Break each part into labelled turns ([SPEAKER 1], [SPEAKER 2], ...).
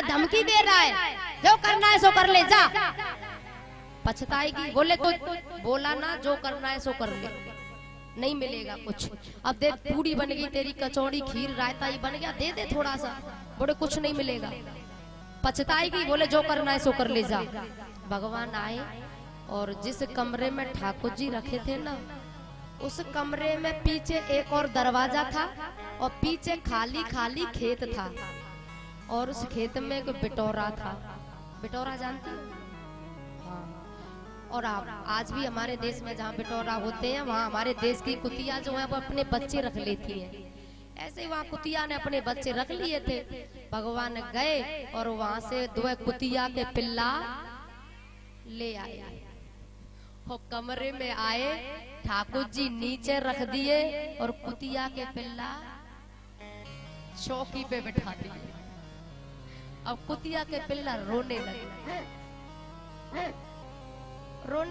[SPEAKER 1] अच्छा धमकी दे रहा है, जो करना है सो कर ले जा। पछताएगी। बोले तो बोला ना जो करना है सो कर ले, नहीं मिलेगा कुछ। अब देख पूड़ी बन गई तेरी, कचौड़ी खीर रायता ही बन गया, दे दे थोड़ा सा। बोले कुछ नहीं मिलेगा। पछताएगी। बोले जो करना है सो कर ले जा। भगवान आए और जिस कमरे में ठाकुर जी रखे थे ना, उस कमरे में पीछे एक और दरवाजा था और पीछे खाली खाली खेत था और उस खेत में एक बिटोरा था। बिटोरा जानते हो? हाँ। और आप आज भी हमारे देश में जहाँ बिटोरा होते हैं वहाँ हमारे देश की कुतिया जो है वो अपने बच्चे रख लेती हैं। ऐसे ही वहाँ कुतिया ने अपने बच्चे रख लिए थे। भगवान गए और वहाँ से 2 कुतिया के पिल्ला ले आए और कमरे में आए। ठाकुर जी नीचे रख दिए और कुतिया के पिल्ला चौकी पे बैठा दिए। अब कुतिया के पिल्ला रोने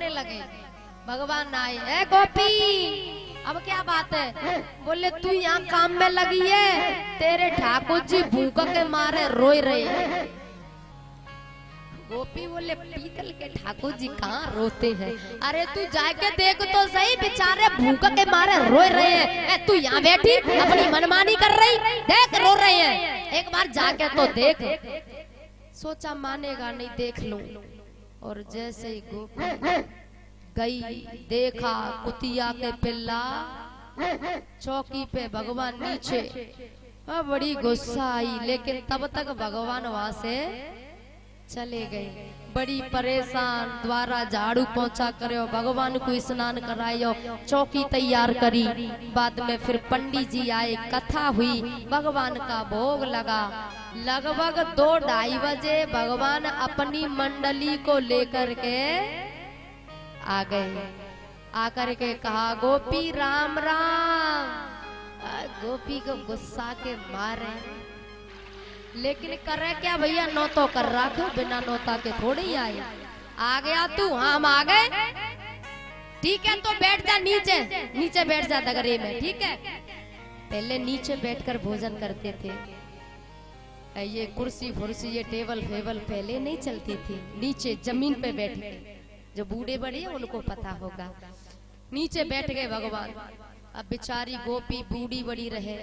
[SPEAKER 1] लगे। भगवान आए, ए गोपी अब क्या बात है? बोले तू यहाँ काम में लगी है, तेरे ठाकुर जी भूख के मारे रोए रहे हैं। गोपी बोले पीतल के ठाकुर जी कहाँ रोते हैं? अरे तू जाके देख तो सही, बेचारे भूख के मारे रोए रहे हैं। तू यहाँ बैठी अपनी मनमानी कर रही, देख रो रहे हैं, एक बार जाके तो देख। सोचा मानेगा नहीं, देख लूं। और जैसे ही गोपी गई, देखा कुतिया के पिल्ला चौकी पे, भगवान नीचे। बड़ी गुस्सा आई, लेकिन तब तक भगवान वहां से चले गए। बड़ी परेशान, द्वारा झाड़ू पोंछा करो, भगवान को स्नान करायो, चौकी तैयार करी। बाद में फिर पंडित जी आए, कथा हुई, भगवान का भोग लगा। लगभग 2-2:30 बजे भगवान अपनी मंडली को लेकर के आ गए। आकर के कहा गोपी राम राम। गोपी को गुस्सा के मारे, लेकिन करे क्या भैया, नो तो कर रखो, बिना नोता के थोड़ी ही आए। आ गया तू? हाँ हम आ गए। ठीक है तो बैठ जा नीचे, नीचे बैठ जा दगरे में, ठीक है। पहले नीचे बैठकर भोजन करते थे। ये कुर्सी फुर्सी ये टेबल फेबल पहले नहीं चलती थी, नीचे जमीन पे बैठे। जो बूढ़े बड़े हैं उनको पता होगा। नीचे बैठ गए भगवान। अब बेचारी गोपी बूढ़ी बड़ी रहे,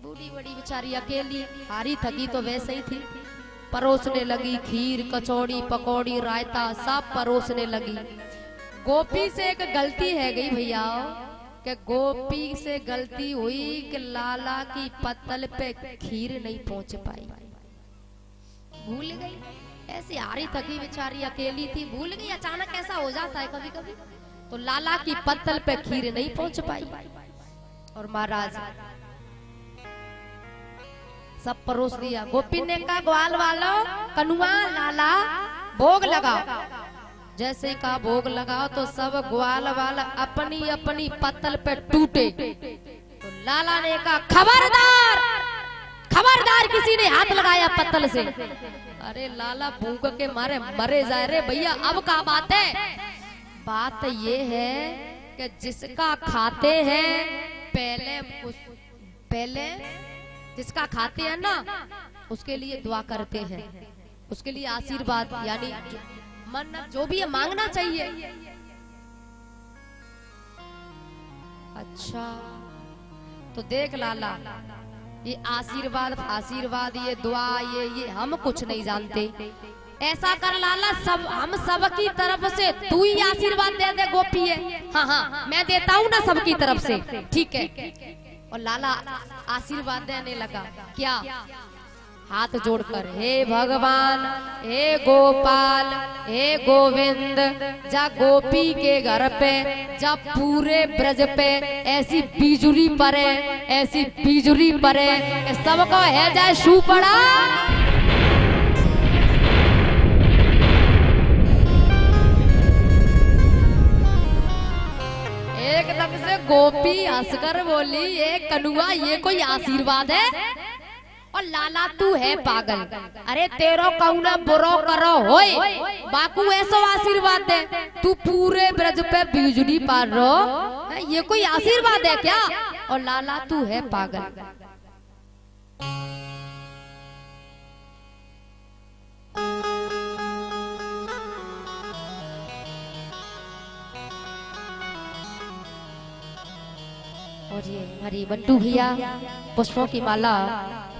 [SPEAKER 1] बूढ़ी बड़ी बेचारी अकेली, हारी थकी तो वैसे ही थी। परोसने लगी खीर कचौड़ी पकौड़ी रायता सब परोसने लगी। गोपी से एक गलती है गई भैया, कि गोपी से गलती हुई कि लाला की पत्तल पे खीर नहीं पहुंच पाई, भूल गई। ऐसी हारी थकी बेचारी अकेली थी, भूल गई। अचानक ऐसा हो जाता है कभी कभी। तो लाला की पत्तल पे खीर नहीं पहुंच पाई और महाराज सब परोस दिया। गोपी ने कहा ग्वाल वालों कनुआ लाला भोग लगाओ। जैसे का भोग लगाओ तो सब ग्वाल वाला अपनी अपनी पत्तल पे टूटे। तो लाला ने कहा खबरदार खबरदार, किसी ने हाथ लगाया पत्तल से। अरे लाला भूख के मारे मरे जा रहे भैया। अब क्या बात है? बात ये है कि जिसका खाते हैं पहले जिसका खाते हैं ना उसके लिए दुआ करते हैं, उसके लिए आशीर्वाद, यानी मन जो भी है मांगना चाहिए। अच्छा तो देख लाला, ये आशीर्वाद ये दुआ ये हम कुछ नहीं जानते। ऐसा कर लाला, सब हम सब की तरफ से तू ही आशीर्वाद दे दे गोपी है। हाँ मैं देता हूँ ना सबकी तरफ से, ठीक है। और लाला आशीर्वाद देने लगा। क्या? हाथ जोड़कर, हे भगवान हे गोपाल हे गोविंद, जा गोपी के घर पे, जा पूरे ब्रज पे ऐसी बिजुली पड़े, ऐसी बिजुली पड़े सबको है जाए शू पड़ा। एकदम से गोपी हंसकर बोली, ये कनुआ ये कोई आशीर्वाद है? और लाला तू है पागल, अरे तेरो कौना बुरो करो होए, बाकू ऐसा आशीर्वाद दे, तू पूरे ब्रज पे बिजली पार रहो, ये कोई आशीर्वाद है क्या? और लाला, तू है पागल। लाला तू है पागल, अरे तेरो कौना बुरो करो होए, बाकू ऐसो आशीर्वाद दे, तू पूरे ब्रज पे बिजुली पार रहो, ये कोई आशीर्वाद है क्या? और लाला, तू है पागल। और लाला, तू है पागल। ये कोई आशीर्वाद है क्या? और लाला, तू है पागल। और लाला, तू है पागल। और ये हमारी बंटू भैया पुष्पों की माला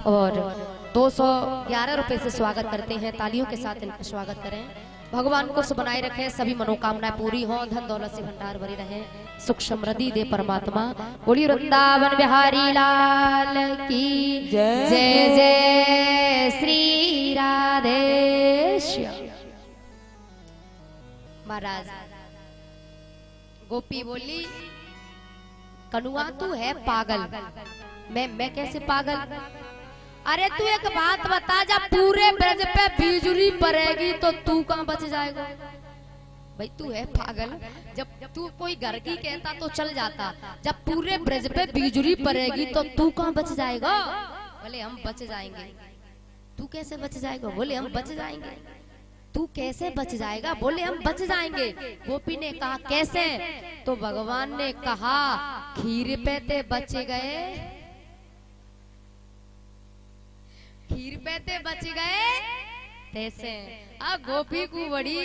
[SPEAKER 1] और 211 रुपए से स्वागत करते हैं। तालियों के साथ इनका स्वागत करें। भगवान को सुख बनाए रखे, सभी मनोकामनाएं पूरी हों, धन दौलत से भंडार भरी रहे, सुख समृद्धि दे परमात्मा। बोली वृंदावन बिहारी लाल की जय जय जय श्री राधेश्याम। महाराज गोपी बोली, कनुआ तू है पागल। मैं कैसे पागल? अरे तू एक बात बता, जब पूरे ब्रज पे बिजली पड़ेगी तो तू कहाँ बच जाएगा? भाई तू है पागल। जब तू कोई घर की कहता तो चल जाता, जब पूरे ब्रज पे बिजली पड़ेगी तो तू कहाँ बच जाएगा? बोले हम बच जाएंगे। तू कैसे बच जाएगा? बोले हम बच जाएंगे। तू कैसे बच जाएगा? बोले हम बच जाएंगे। गोपी ने कहा कैसे? तो भगवान ने कहा खीर पे ते बच गए, खीर पे ते बच गए कैसे? अब गोपी को बड़ी,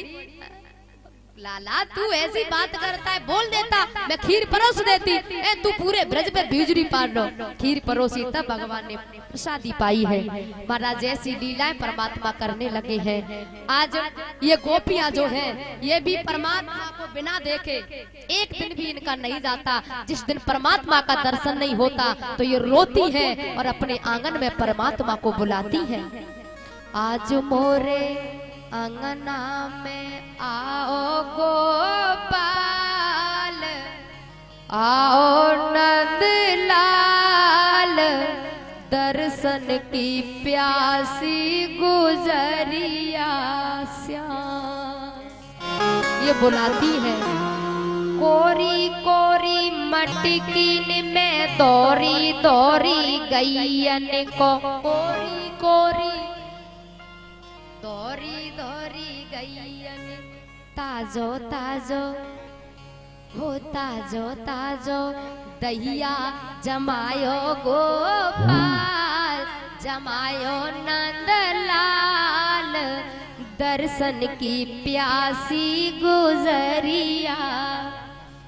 [SPEAKER 1] लाला तू ऐसी बात करता है, बोल देता मैं खीर परोस देती। ए तू पूरे ब्रज पे बिजली पार लो। खीर परोसी तब भगवान ने प्रसादी पाई है। महाराज ऐसी लीलाएं परमात्मा करने लगे हैं। आज ये गोपियां जो हैं, ये भी परमात्मा को बिना देखे एक दिन भी इनका नहीं जाता। जिस दिन परमात्मा का दर्शन नहीं होता तो ये रोती है और अपने आंगन में परमात्मा को बुलाती है। आज मोरे अंगना में आओ गोपाल, आओ नंदलाल, दर्शन की प्यासी गुजरिया श्याम। ये बुलाती है। कोरी कोरी मटकी में दौरी दौरी गैयन को, कोरी कोरी दौरी दौरी गैयन, ताजो ताजो हो ताजो ताजो दहिया जमायो गोपाल, जमायो नंदलाल, दर्शन की प्यासी गुजरिया।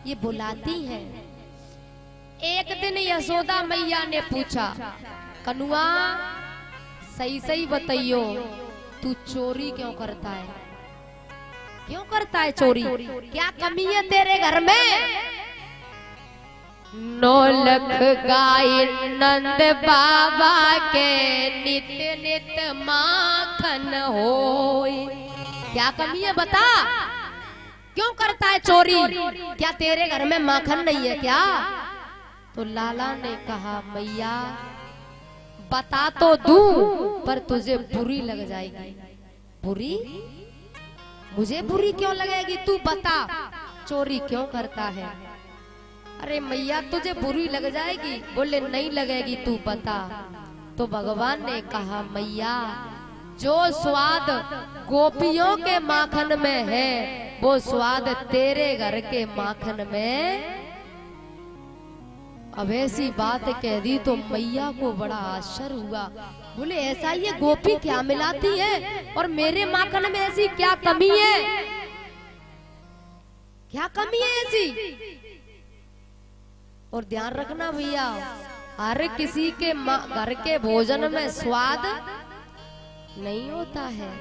[SPEAKER 1] ये बुलाती है। एक दिन यशोदा मैया ने पूछा, कनुआ सही सही बताइयो, तू चोरी क्यों करता है? क्यों करता है चोरी? क्या कमी है तेरे घर में? 9 लाख गाय नंद बाबा के नित नित माखन होए। क्या कमी है बता? क्यों करता है चोरी? क्या तेरे घर में माखन नहीं है क्या? तो लाला ने कहा मैया बता तो दूं, पर तुझे बुरी लग जाएगी। बुरी? मुझे बुरी क्यों लगेगी? तू बता चोरी क्यों करता है? अरे मैया तुझे बुरी लग जाएगी। बोले नहीं लगेगी, तू बता। तो भगवान ने कहा मैया जो स्वाद गोपियों के माखन में है वो स्वाद तेरे घर के माखन में। अब ऐसी बात कह दी तो मैया को बड़ा आश्चर्य हुआ। बोले ऐसा ये गोपी क्या मिलाती है और मेरे माखन में ऐसी क्या कमी है? क्या कमी है ऐसी? और ध्यान रखना भैया, हर किसी के घर के भोजन में स्वाद नहीं होता है।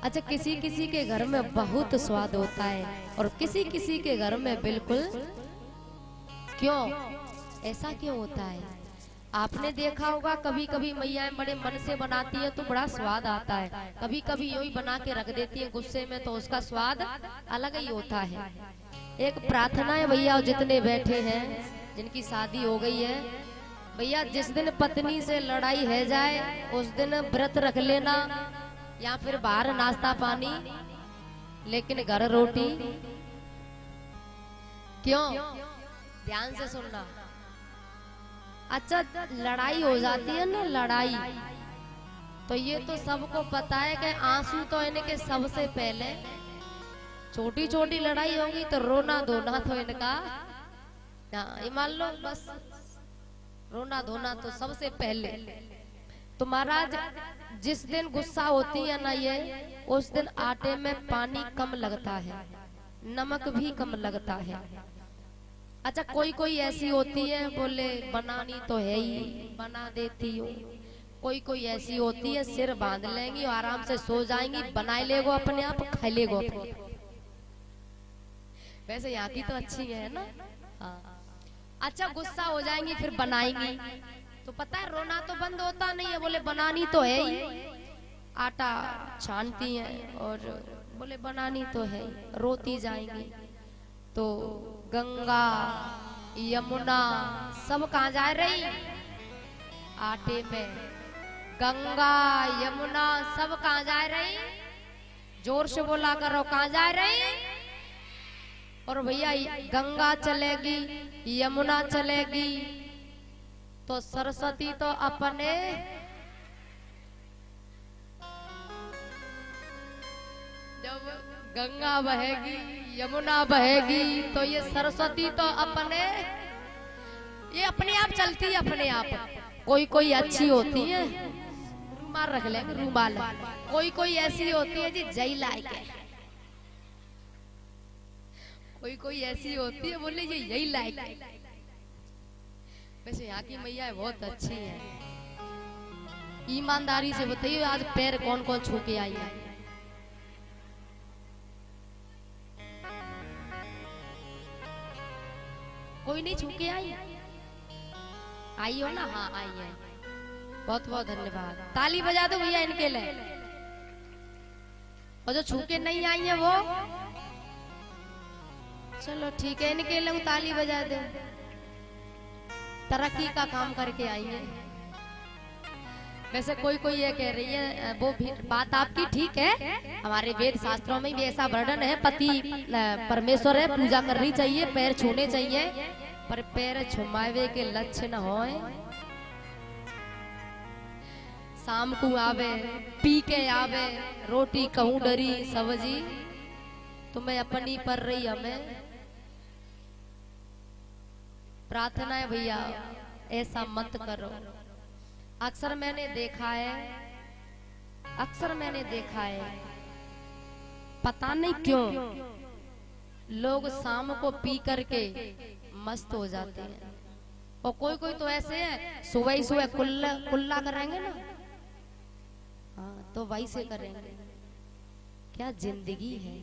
[SPEAKER 1] अच्छा किसी किसी के घर में बहुत स्वाद होता है और किसी किसी के घर में बिल्कुल। क्यों ऐसा क्यों होता है? आपने देखा होगा कभी कभी मैयाएं बड़े मन से बनाती है तो बड़ा स्वाद आता है, कभी कभी यूं ही बना के रख देती है गुस्से में तो उसका स्वाद अलग ही होता है। एक प्रार्थना है भैया, जितने बैठे हैं जिनकी शादी हो गई है, भैया जिस दिन पत्नी से लड़ाई है जाए उस दिन व्रत रख लेना या फिर बाहर नाश्ता पानी, लेकिन घर रोटी। क्यों? ध्यान से सुनना। अच्छा लड़ाई हो जाती है ना, लड़ाई तो ये तो सबको पता है कि आंसू तो इनके सबसे पहले, छोटी छोटी लड़ाई होगी तो रोना धोना तो इनका, ये मान लो बस रोना धोना तो सबसे पहले। तो महाराज जिस दिन गुस्सा होती है ना ये, उस दिन आटे में पानी कम लगता है, नमक भी कम लगता है। अच्छा कोई कोई ऐसी होती है बोले बनानी तो है ही, बना देती हूँ। कोई कोई ऐसी होती है सिर बांध लेंगी और आराम से सो जाएंगी, बनाए लेगो अपने आप, खा लेगो अपने आप। वैसे यहाँ की तो अच्छी है ना। हाँ अच्छा गुस्सा हो जाएंगी फिर बनाएंगी, तो पता है रोना तो बंद होता नहीं है, बोले बनानी तो है ही। आटा छानती हैं और बोले बनानी तो है ही, रोती जाएंगी। तो गंगा यमुना सब कहाँ जा रही, आटे में। गंगा यमुना सब कहाँ जा रही, जोर से बोला करो कहाँ जा रही। और भैया गंगा चलेगी यमुना चलेगी तो सरस्वती तो अपने जब गंगा बहेगी यमुना बहेगी तो ये सरस्वती तो अपने ये अपने आप चलती है अपने आप। कोई कोई अच्छी होती है, रूमाल रख लेंगे रूमाल। कोई कोई ऐसी होती है जी जय लायक है, कोई कोई ऐसी होती है बोले ये यही लायक है। वैसे यहाँ की मैया बहुत अच्छी है। ईमानदारी से बताइए आज पैर कौन कौन छू के आई है। कोई नहीं छू के आई, आई हो ना। हाँ आई है, बहुत बहुत धन्यवाद। ताली बजा दो भैया इनके लिए। और जो छू के नहीं आई है वो चलो ठीक है, इनके लिए ताली बजा दो, तरक्की का काम करके आई है। वैसे कोई कोई ये कह रही है, वो भी बात आपकी ठीक है, हमारे वेद शास्त्रों में भी ऐसा वर्णन है, पति परमेश्वर है, पूजा करनी चाहिए, पैर छूने चाहिए, पर पैर छुमावे के लक्ष्य न होए। शाम को आवे पी के आवे, रोटी कहूं डरी सब्जी, तुम्हें अपनी पर रही हमें। प्रार्थना है भैया ऐसा मत करो। अक्सर मैंने देखा है, पता नहीं क्यों लोग शाम को पी करके मस्त हो जाते हैं। और कोई कोई तो ऐसे है सुबह ही सुबह कुल्ला करेंगे ना, हाँ तो वही से करेंगे। क्या जिंदगी है।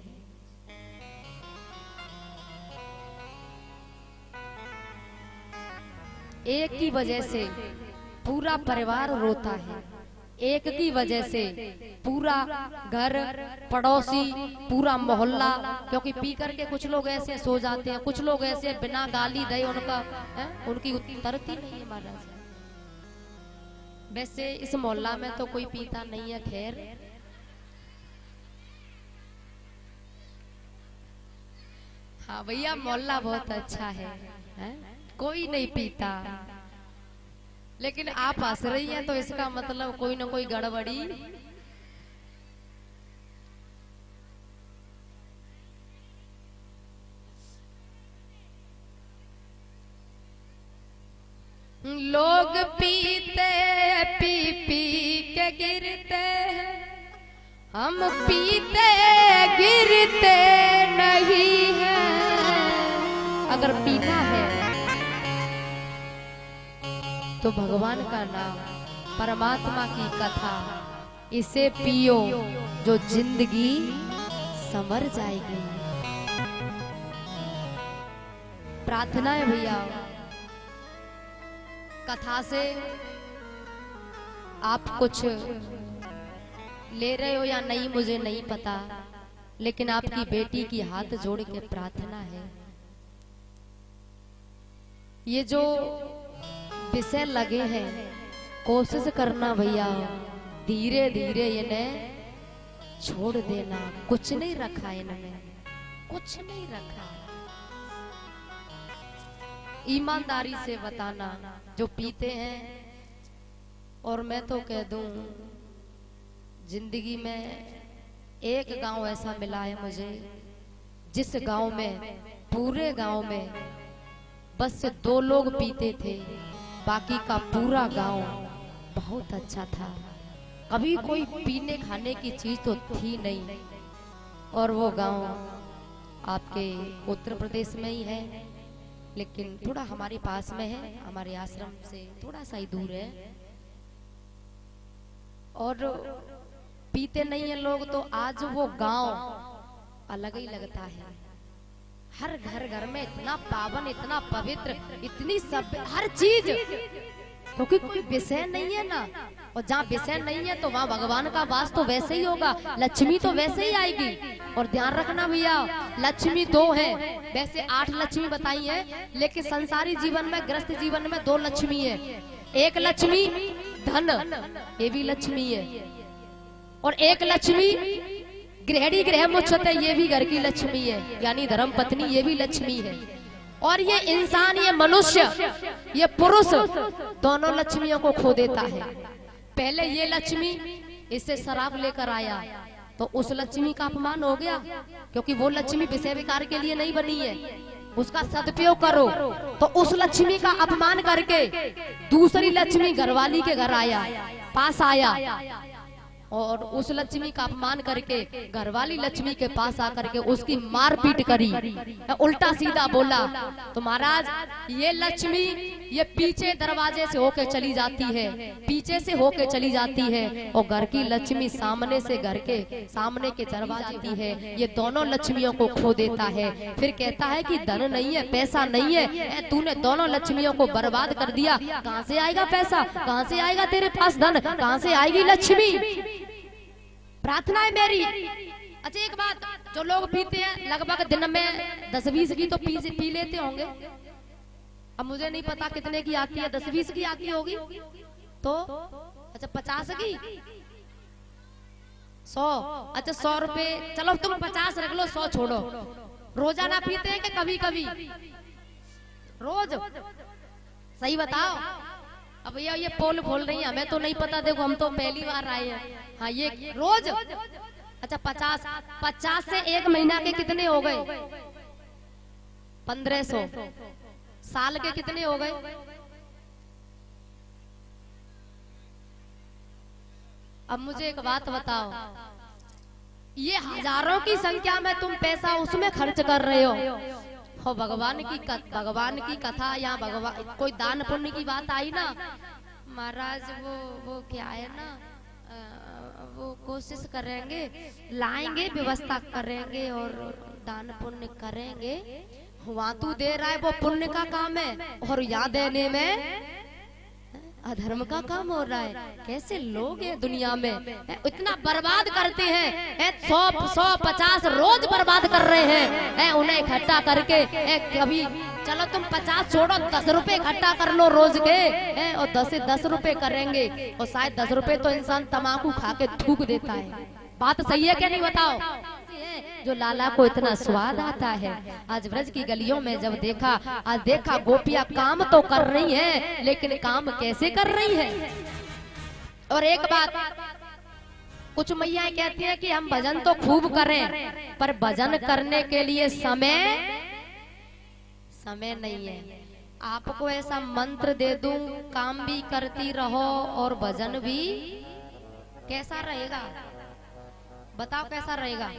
[SPEAKER 1] एक की वजह से पूरा परिवार रोता है, एक की वजह से पूरा घर पड़ोसी पूरा मोहल्ला, क्योंकि पी करके कुछ लोग ऐसे सो जाते हैं, कुछ लोग ऐसे बिना गाली दे उनका उनकी उतरती नहीं है महाराज। वैसे इस मोहल्ला में तो कोई पीता नहीं है, खैर हाँ भैया मोहल्ला बहुत अच्छा है, कोई नहीं पीता। लेकिन आप हंस रही हैं तो इसका मतलब कोई ना कोई गड़बड़ी। लोग पीते पी पी के गिरते, हम पीते गिरते नहीं हैं। अगर पीना है तो भगवान का नाम, परमात्मा की कथा, इसे पियो जो जिंदगी संवर जाएगी। प्रार्थना है भैया, कथा से आप कुछ ले रहे हो या नहीं मुझे नहीं पता, लेकिन आपकी बेटी की हाथ जोड़ के प्रार्थना है, ये जो विषय लगे हैं कोशिश करना भैया धीरे धीरे इन्हें छोड़ देना। कुछ नहीं रखा इनमें, कुछ नहीं रखा। ईमानदारी से बताना जो पीते हैं। और मैं तो कह दूं जिंदगी में एक गांव ऐसा मिला है मुझे, जिस गांव में पूरे गांव में बस 2 लोग पीते थे, बाकी का पूरा गांव बहुत अच्छा था। कभी कोई पीने खाने की चीज तो थी नहीं। और वो गांव आपके उत्तर प्रदेश में ही है, लेकिन थोड़ा हमारे पास में है, हमारे आश्रम से थोड़ा सा ही दूर है। और पीते नहीं है लोग, तो आज वो गांव अलग ही लगता है। हर घर घर में इतना पावन, इतना पवित्र, इतनी सब हर चीज, क्योंकि कोई विषय नहीं है ना। और जहाँ विषय नहीं है तो वहाँ भगवान का वास तो वैसे ही होगा, लक्ष्मी तो वैसे ही आएगी। और ध्यान रखना भैया, लक्ष्मी दो है, वैसे 8 लक्ष्मी बताई है, लेकिन संसारी जीवन में, गृहस्थ जीवन में 2 लक्ष्मी है। एक लक्ष्मी धन, ये भी लक्ष्मी है, और एक लक्ष्मी गृहिणी गृह मुच्छते, ये भी घर की लक्ष्मी है, यानी धर्म पत्नी, ये भी लक्ष्मी है। और ये इंसान, ये मनुष्य, ये पुरुष, दोनों लक्ष्मियों को खो देता है। पहले ये लक्ष्मी इससे शराब लेकर आया तो उस लक्ष्मी का अपमान हो गया, क्योंकि वो लक्ष्मी विषय विकार के लिए नहीं बनी है। उसका सदुपयोग करो, तो उस लक्ष्मी का अपमान करके दूसरी लक्ष्मी घरवाली के घर आया, पास आया, और उस लक्ष्मी का अपमान करके घरवाली लक्ष्मी के पास आकर के उसकी मारपीट करी, उल्टा सीधा बोला। तो महाराज, ये लक्ष्मी ये पीछे दरवाजे से होके चली जाती है, पीछे से होके चली जाती है, और घर की लक्ष्मी सामने से, घर के सामने के दरवाजे दी है। ये दोनों लक्ष्मियों को खो देता है। फिर कहता है कि धन नहीं है, पैसा नहीं है, तूने दोनों लक्ष्मियों को बर्बाद कर दिया। कहाँ से आएगा पैसा, कहाँ से आएगा तेरे पास धन, कहाँ से आएगी लक्ष्मी? प्रार्थना है मेरी। अच्छा एक बात, जो लोग पीते हैं लगभग दिन में 10-20 की तो पी लेते होंगे। अब मुझे नहीं पता कितने की आती है, 10-20 की आती होगी तो, अच्छा 50 की, 100, अच्छा 100 रुपए, चलो तुम 50 रख लो, 100 छोड़ो। रोजाना पीते हैं कि कभी कभी? रोज? सही बताओ। अब भैया ये पोल खोल रही है, हमें तो नहीं पता, देखो हम तो पहली बार आए हैं। हाँ ये रोज? अच्छा 50 से एक महीना के कितने हो गए? 1500। साल के कितने हो गए? अब मुझे एक बात बताओ, ये हजारों की संख्या में तुम पैसा उसमें खर्च कर रहे हो, भगवान की कथा या भगवान कोई दान पुण्य की बात आई ना महाराज, वो क्या है ना, वो कोशिश करेंगे, लाएंगे, व्यवस्था करेंगे और दान पुण्य करेंगे। वहां तू दे रहा है वो पुण्य का काम है, और यहाँ देने में अधर्म का काम हो रहा है। कैसे लोग हैं दुनिया में, इतना बर्बाद करते हैं, 100-150 रोज बर्बाद कर रहे हैं, उन्हें इकट्ठा करके। कभी चलो तुम 50 छोड़ो, 10 रुपए इकट्ठा कर लो रोज के, और 10 से 10 रुपए करेंगे, और शायद 10 रुपए तो इंसान तम्बाकू खा के थूक देता है। बात सही है क्या नहीं बताओ? जो लाला को इतना स्वाद आता है। आज ब्रज की गलियों में जब देखा, आज देखा गोपियां काम तो कर रही हैं, लेकिन काम कैसे कर रही हैं। और एक बात, कुछ मैया कहती हैं कि हम भजन तो खूब करें, पर भजन करने के लिए समय नहीं है। आपको ऐसा मंत्र दे दूं, काम भी करती रहो और भजन भी, कैसा रहेगा बताओ, कैसा रहेगा?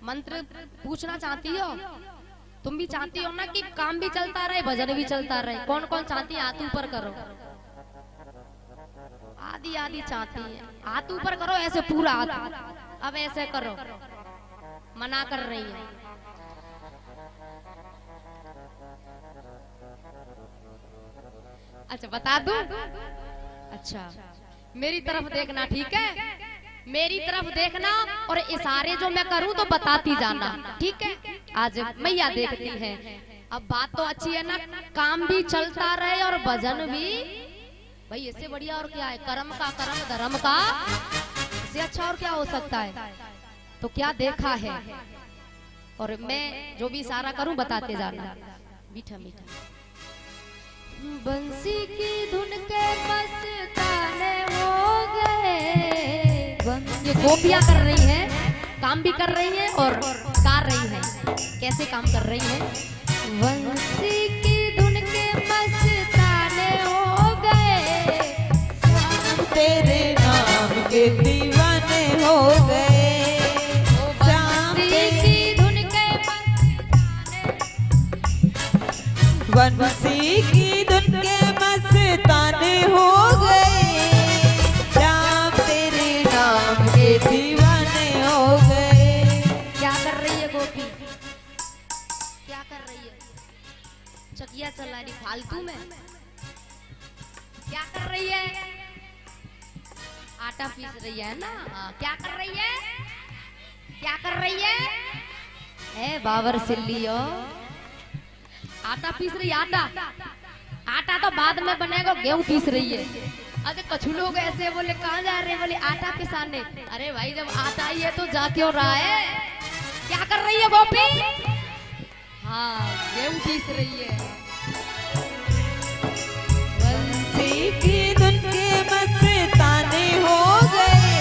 [SPEAKER 1] मंत्र पूछना चाहती हो? तुम भी चाहती हो ना कि काम भी चलता रहे, भजन भी चलता रहे? कौन कौन चाहती है? हाथ ऊपर करो। आधी चाहती है, हाथ ऊपर करो, ऐसे पूरा हाथ। अब ऐसे करो, मना कर रही है। अच्छा बता दूं? अच्छा मेरी तरफ देखना, ठीक है? मेरी तरफ देखना, और इशारे जो मैं करूं तो बताती जाना, ठीक है? आज मैया देखती है। अब बात तो अच्छी है ना, काम भी चलता रहे और भजन भी, भाई इससे बढ़िया और क्या है? कर्म का कर्म, धर्म का, इससे अच्छा और क्या हो सकता है? तो क्या देखा है, और मैं जो भी इशारा करूं बताते जाना। मीठा मीठा बंसी की धुन के मस्ताने हो गए। ये गोपियां कर रही हैं, काम भी कर रही हैं और गा रही हैं। कैसे काम कर रही हैं? बंसी की धुन के मस्ताने हो गए,
[SPEAKER 2] तेरे नाम के दीवाने हो गए।
[SPEAKER 1] बंसी की धुन के मस्ताने
[SPEAKER 2] दीवाने हो गए।
[SPEAKER 1] क्या कर रही है गोपी, क्या कर रही है? चकिया चला रही फालतू में, क्या कर रही है? आटा पीस रही है ना। क्या कर रही है, क्या कर रही है? ए बाबर सिल्लियो, आटा पीस रही है। आटा तो बाद में बनेगा, गेहूं पीस रही है। अरे कुछ लोग ऐसे बोले कहाँ जा रहे हैं, बोले आटा पिसाने। अरे भाई जब आटा ही है तो जा क्यों रहा है? क्या कर रही है गोपी? हाँ गेहूं पीस रही है।
[SPEAKER 2] बंसी की धुन के मस्ताने हो गए,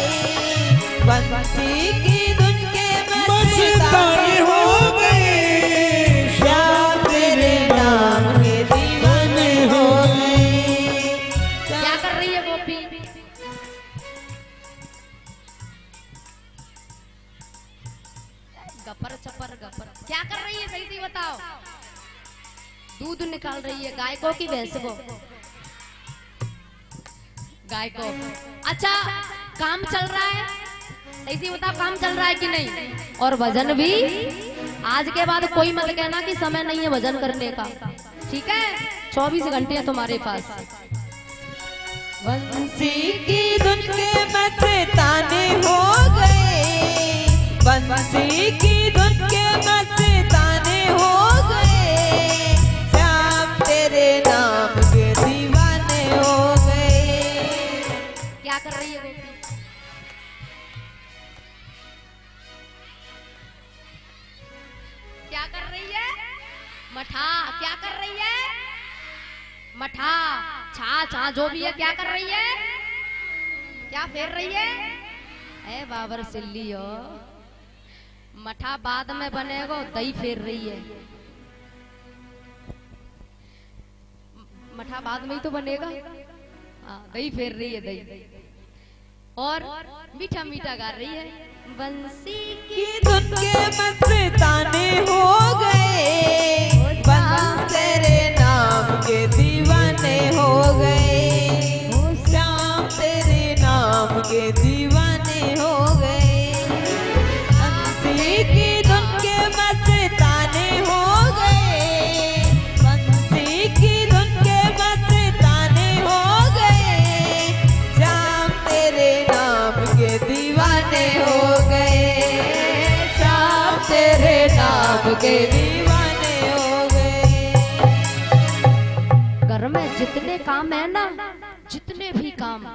[SPEAKER 2] बंसी की धुन के मस्ताने हो गए, श्याम तेरे नाम के दीवाने हो गए।
[SPEAKER 1] क्या कर रही है गोपी? गपर चपर गपर, क्या कर रही है सही से बताओ? दूध निकाल रही है, गाय को कि भैंस को? गाय को। अच्छा काम चल रहा है, सही से बताओ काम चल रहा है कि नहीं? और भजन भी आज के बाद कोई मत कहना कि समय नहीं है भजन करने का, ठीक है? 24 घंटे है तुम्हारे पास।
[SPEAKER 2] बंसी की धुन के मस्ताने हो गए, बंसी की धुन के मस्ताने हो गए, श्याम तेरे नाम के दीवाने हो गए।
[SPEAKER 1] क्या कर रही है गोपी? क्या कर रही है? मठा। क्या कर रही है? मठा छा जो भी है, क्या कर रही है? क्या फेर रही है? ए बाबर सिल्लियो, मठा बाद में बनेगा, दही फेर रही है। मठा बाद में ही तो बनेगा। दही फेर रही है, दही। और मीठा मीठा गा रही है, बंसी
[SPEAKER 2] की धुन के मस्ताने हो गए, बंसी तेरे नाम के दीवाने हो गए, श्याम तेरे नाम के दीवाने हो गए। बंसी की धुन के मस्ताने हो गए, बंसी की धुन के मस्ताने हो गए, श्याम तेरे नाम के दीवाने हो गए, श्याम तेरे नाम के दीवाने हो गए।
[SPEAKER 1] घर में जितने काम है ना, जितने भी काम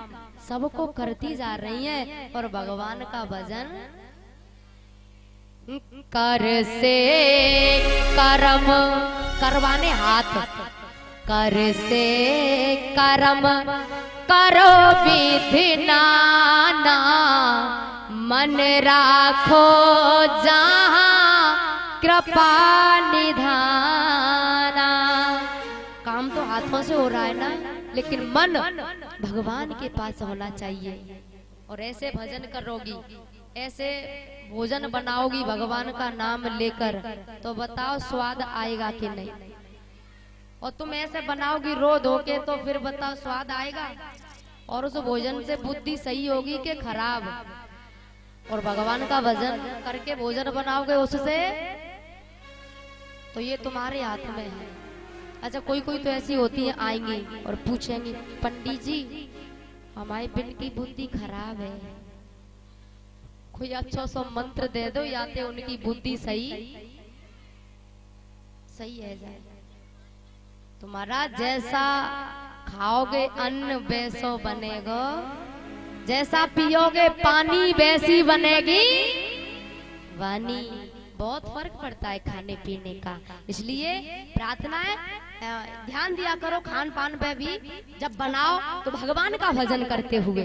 [SPEAKER 1] सबको करती जा रही है, और भगवान का भजन कर से कर्म करवाने हाथ, कर से कर्म करो विधि नाना, मन राखो जहाँ कृपा निधाना। काम तो हाथों से हो रहा है ना, लेकिन मन भगवान के पास होना चाहिए। और ऐसे भजन करोगी, ऐसे भोजन बनाओगी भगवान का नाम लेकर, तो बताओ स्वाद आएगा कि नहीं? और तुम ऐसे बनाओगी रो धो के, तो फिर बताओ स्वाद आएगा? और उस भोजन से बुद्धि सही होगी कि खराब? और भगवान का भजन करके भोजन बनाओगे उससे, तो ये तुम्हारे हाथ में है। अच्छा कोई कोई तो ऐसी होती है, आएंगी और पूछेंगी पंडित जी हमारी बिन की बुद्धि खराब है, कोई अच्छा सा मंत्र दे दो, या तो उनकी बुद्धि सही है जाए। तुम्हारा जैसा खाओगे अन्न वैसो बनेगा, जैसा पियोगे पानी वैसी बनेगी वाणी। बहुत फर्क पड़ता है खाने पीने का, इसलिए प्रार्थनाएं ध्यान दिया करो खान पान पे भी। जब बनाओ तो भगवान का भजन करते हुए,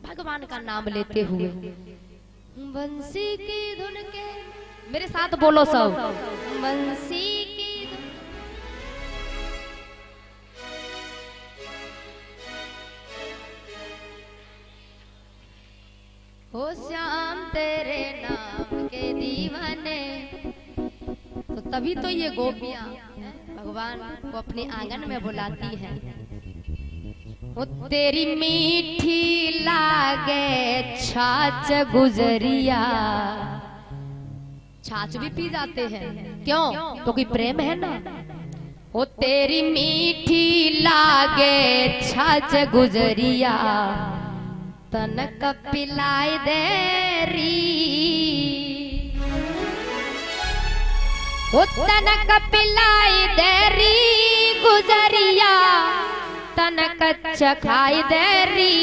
[SPEAKER 1] भगवान का नाम लेते हुए। बंसी की धुन के, मेरे साथ बोलो सब, बंसी की धुन। हो श्याम तेरे नाम के दीवाने। तो तभी तो ये गोपियां भगवान को अपने आंगन में बुलाती हैं। ओ तेरी मीठी लागे छाछ गुजरिया। छाछ भी पी जाते हैं क्यों? क्योंकि प्रेम है ना। ओ तेरी मीठी लागे छाछ गुजरिया, तनक पिलाई दे री। ओ तनक पिलाई दे री गुजरिया, तनक चखाई दे री।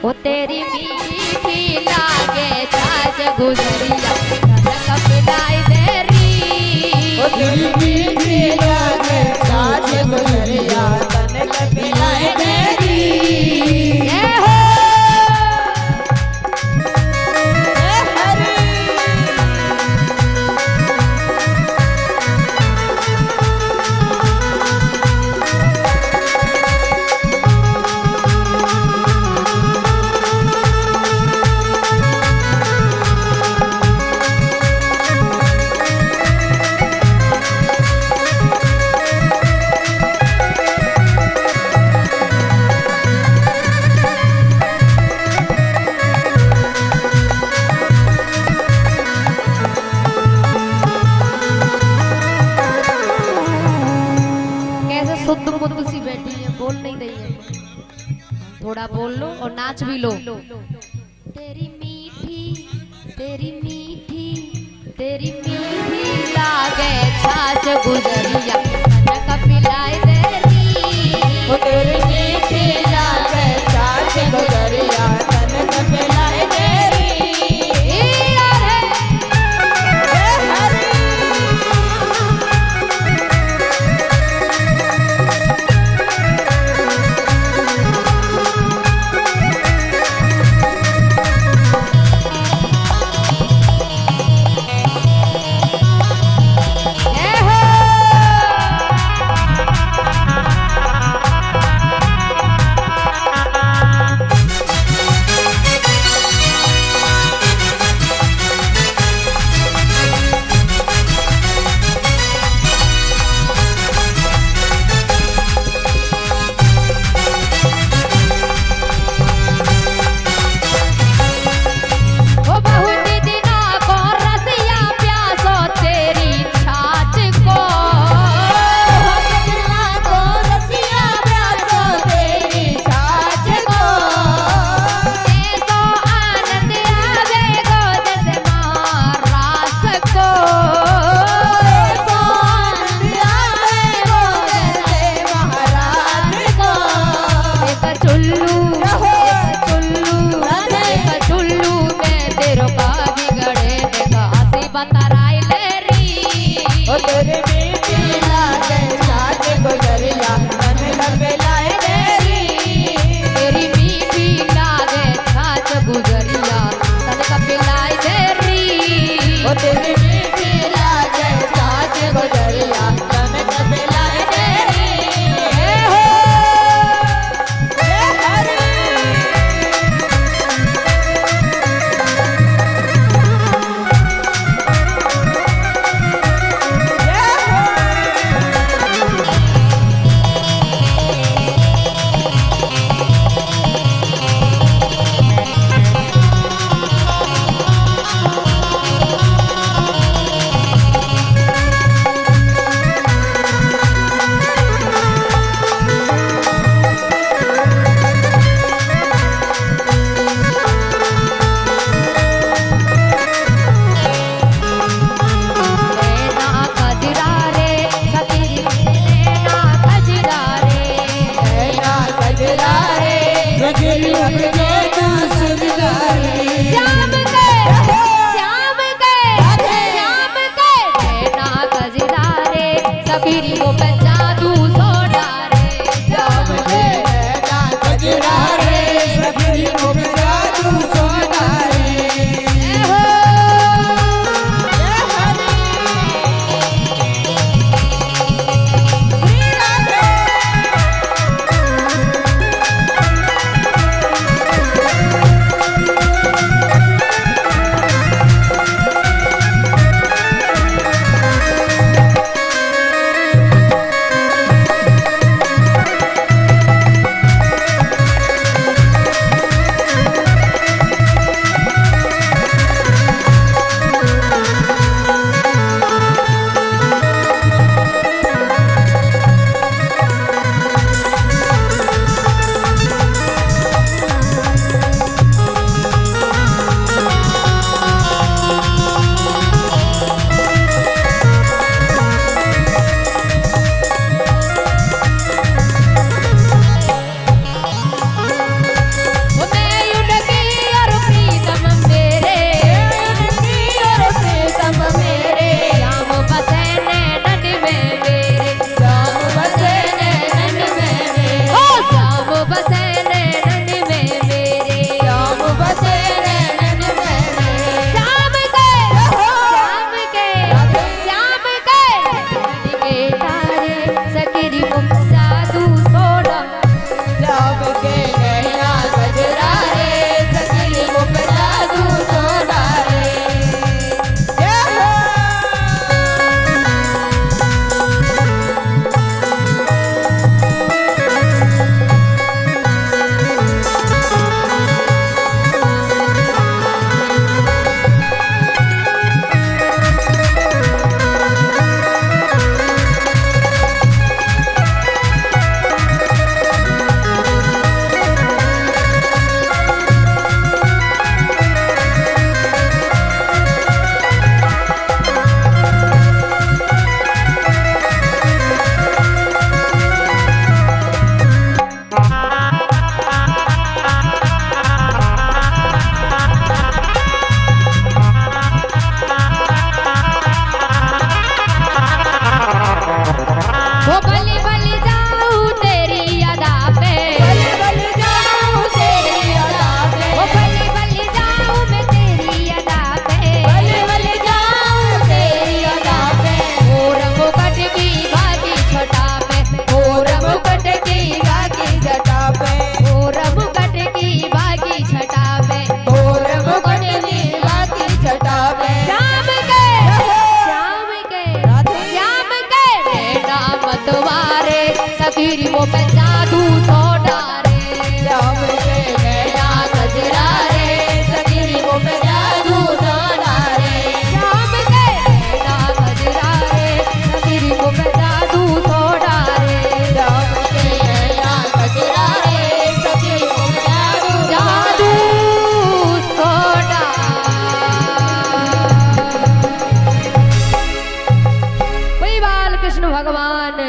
[SPEAKER 1] ओ तेरी मीठी लागे छाछ गुजरिया, तनक पिलाई दे री।
[SPEAKER 2] ओ तेरी मीठी लागे छाछ गुजरिया, तनक पिलाई दे री।
[SPEAKER 1] ए हो शुद्ध बुद्ध सी बैठी है, बोल नहीं रही है। थोड़ा बोल लो और नाच भी लो। तेरी मीठी लागे छाछ गुजरिया, तनक पिलाई दे री।
[SPEAKER 2] ओ तेरी मीठी लागे छाछ गुजरिया, तनक पिलाई दे री। ओ तेरी मीठी लागे छाछ गुजरिया, तनक पिलाई दे री।
[SPEAKER 1] तेरी मीठी लागे छाछ गुजरिया, तनक पिलाई दे री।
[SPEAKER 2] ओ तेरी मीठी लागे छाछ गुजरिया, तनक पिलाई दे री।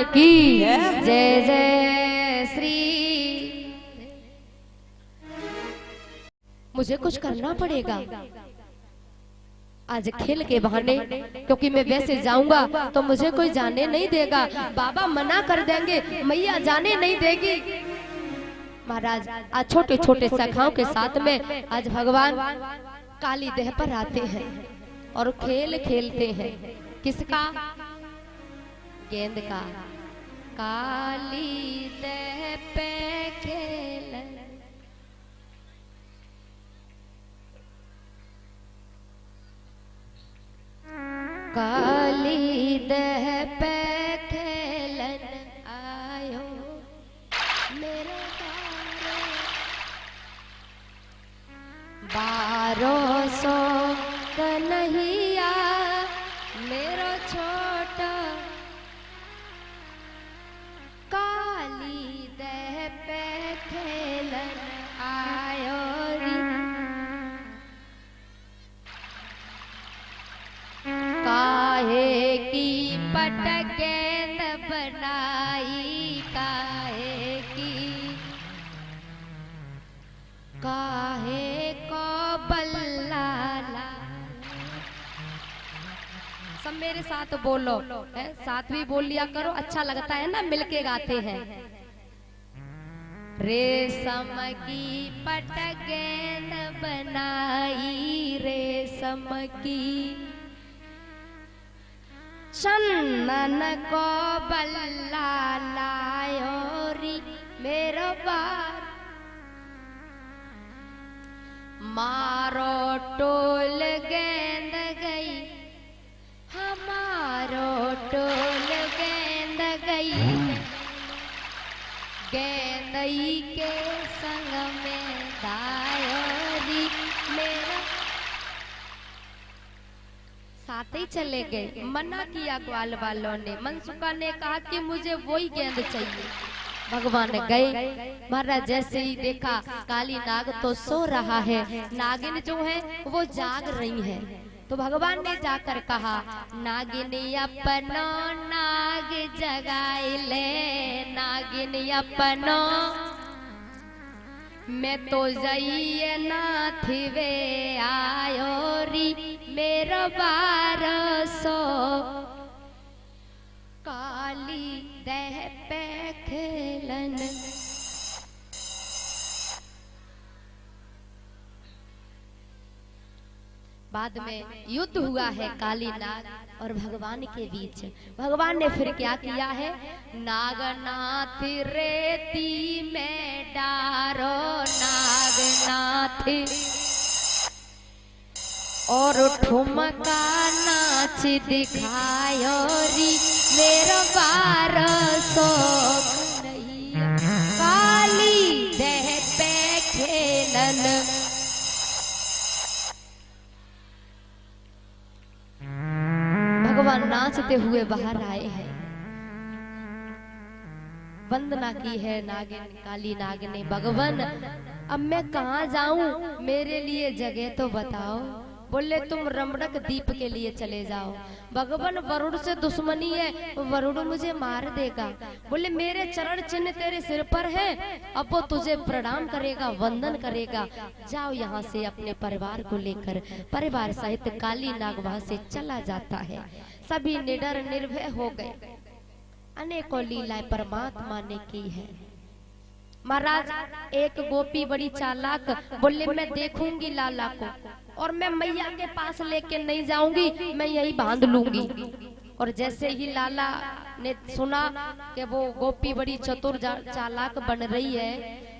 [SPEAKER 1] की जय जय श्री। मुझे कुछ करना पड़ेगा आज खेल के बहाने, क्योंकि मैं वैसे जाऊंगा तो मुझे कोई जाने नहीं देगा, बाबा मना कर देंगे, मैया जाने नहीं देगी। महाराज आज छोटे छोटे सखाओं के साथ में आज भगवान काली देह पर आते हैं और खेल खेलते हैं। किसका? गेंद का। काली देह पे खेल, काली देह पे खेलन आयो मेरा बारो सो कन्हैया मेरो छोटा, काली देह पे खेलन आयो री, काहे की पट गेंद बनाई, काहे को बल्ला ला। सब मेरे साथ बोलो, है साथ भी बोल लिया करो, अच्छा लगता है ना मिलके गाते हैं। रेशम की पट गेंद बनाई, रेशम की चंदन को बल्ला लायो री मेरो बार, मारो टोल गेंद गई, हमारो टोल गेंद गई, गेंदई के संग में दायोरी मेरा। साथ ही चले गए, मना किया ग्वाल वालों ने, मनसुखा ने कहा कि मुझे वही गेंद चाहिए। भगवान गए, महाराज जैसे ही देखा काली नाग तो सो रहा है, नागिन जो है वो जाग रही है। तो भगवान ने जाकर कहा, नागिन अपनो नाग जगाए ले, नागिन अपनो मैं तो जाइए नाथ वे आयो री मेरो बारसो, काली देह पे खेलन। बाद में युद्ध हुआ है काली नाग और भगवान के बीच। भगवान ने फिर क्या किया है, नागनाथ रेती में डारो, नागनाथ और ठुमका नाच दिखायो री मेरो बारसो, काली देह पे खेलन। भगवान नाचते हुए बाहर आए हैं, वंदना की है नागिन, काली नाग ने, भगवान अब मैं कहाँ जाऊं, मेरे लिए जगह तो बताओ। बोले तुम रमणक द्वीप के लिए चले जाओ, भगवान वरुण से दुश्मनी है, वरुण मुझे मार देगा। बोले मेरे चरण चिन्ह तेरे सिर पर है, अब वो तुझे प्रणाम करेगा, वंदन करेगा, जाओ यहाँ से अपने परिवार को लेकर। परिवार सहित काली नाग वहां से चला जाता है। सभी निडर निर्भय हो गए। अनेकों लीलाएं परमात्मा ने की है। महाराज एक गोपी बड़ी चालाक, बोले मैं देखूंगी लाला को और मैं मैया के पास लेके नहीं जाऊंगी, मैं यही बांध लूंगी। और जैसे ही लाला ने सुना कि वो गोपी बड़ी चतुर चालाक बन रही है,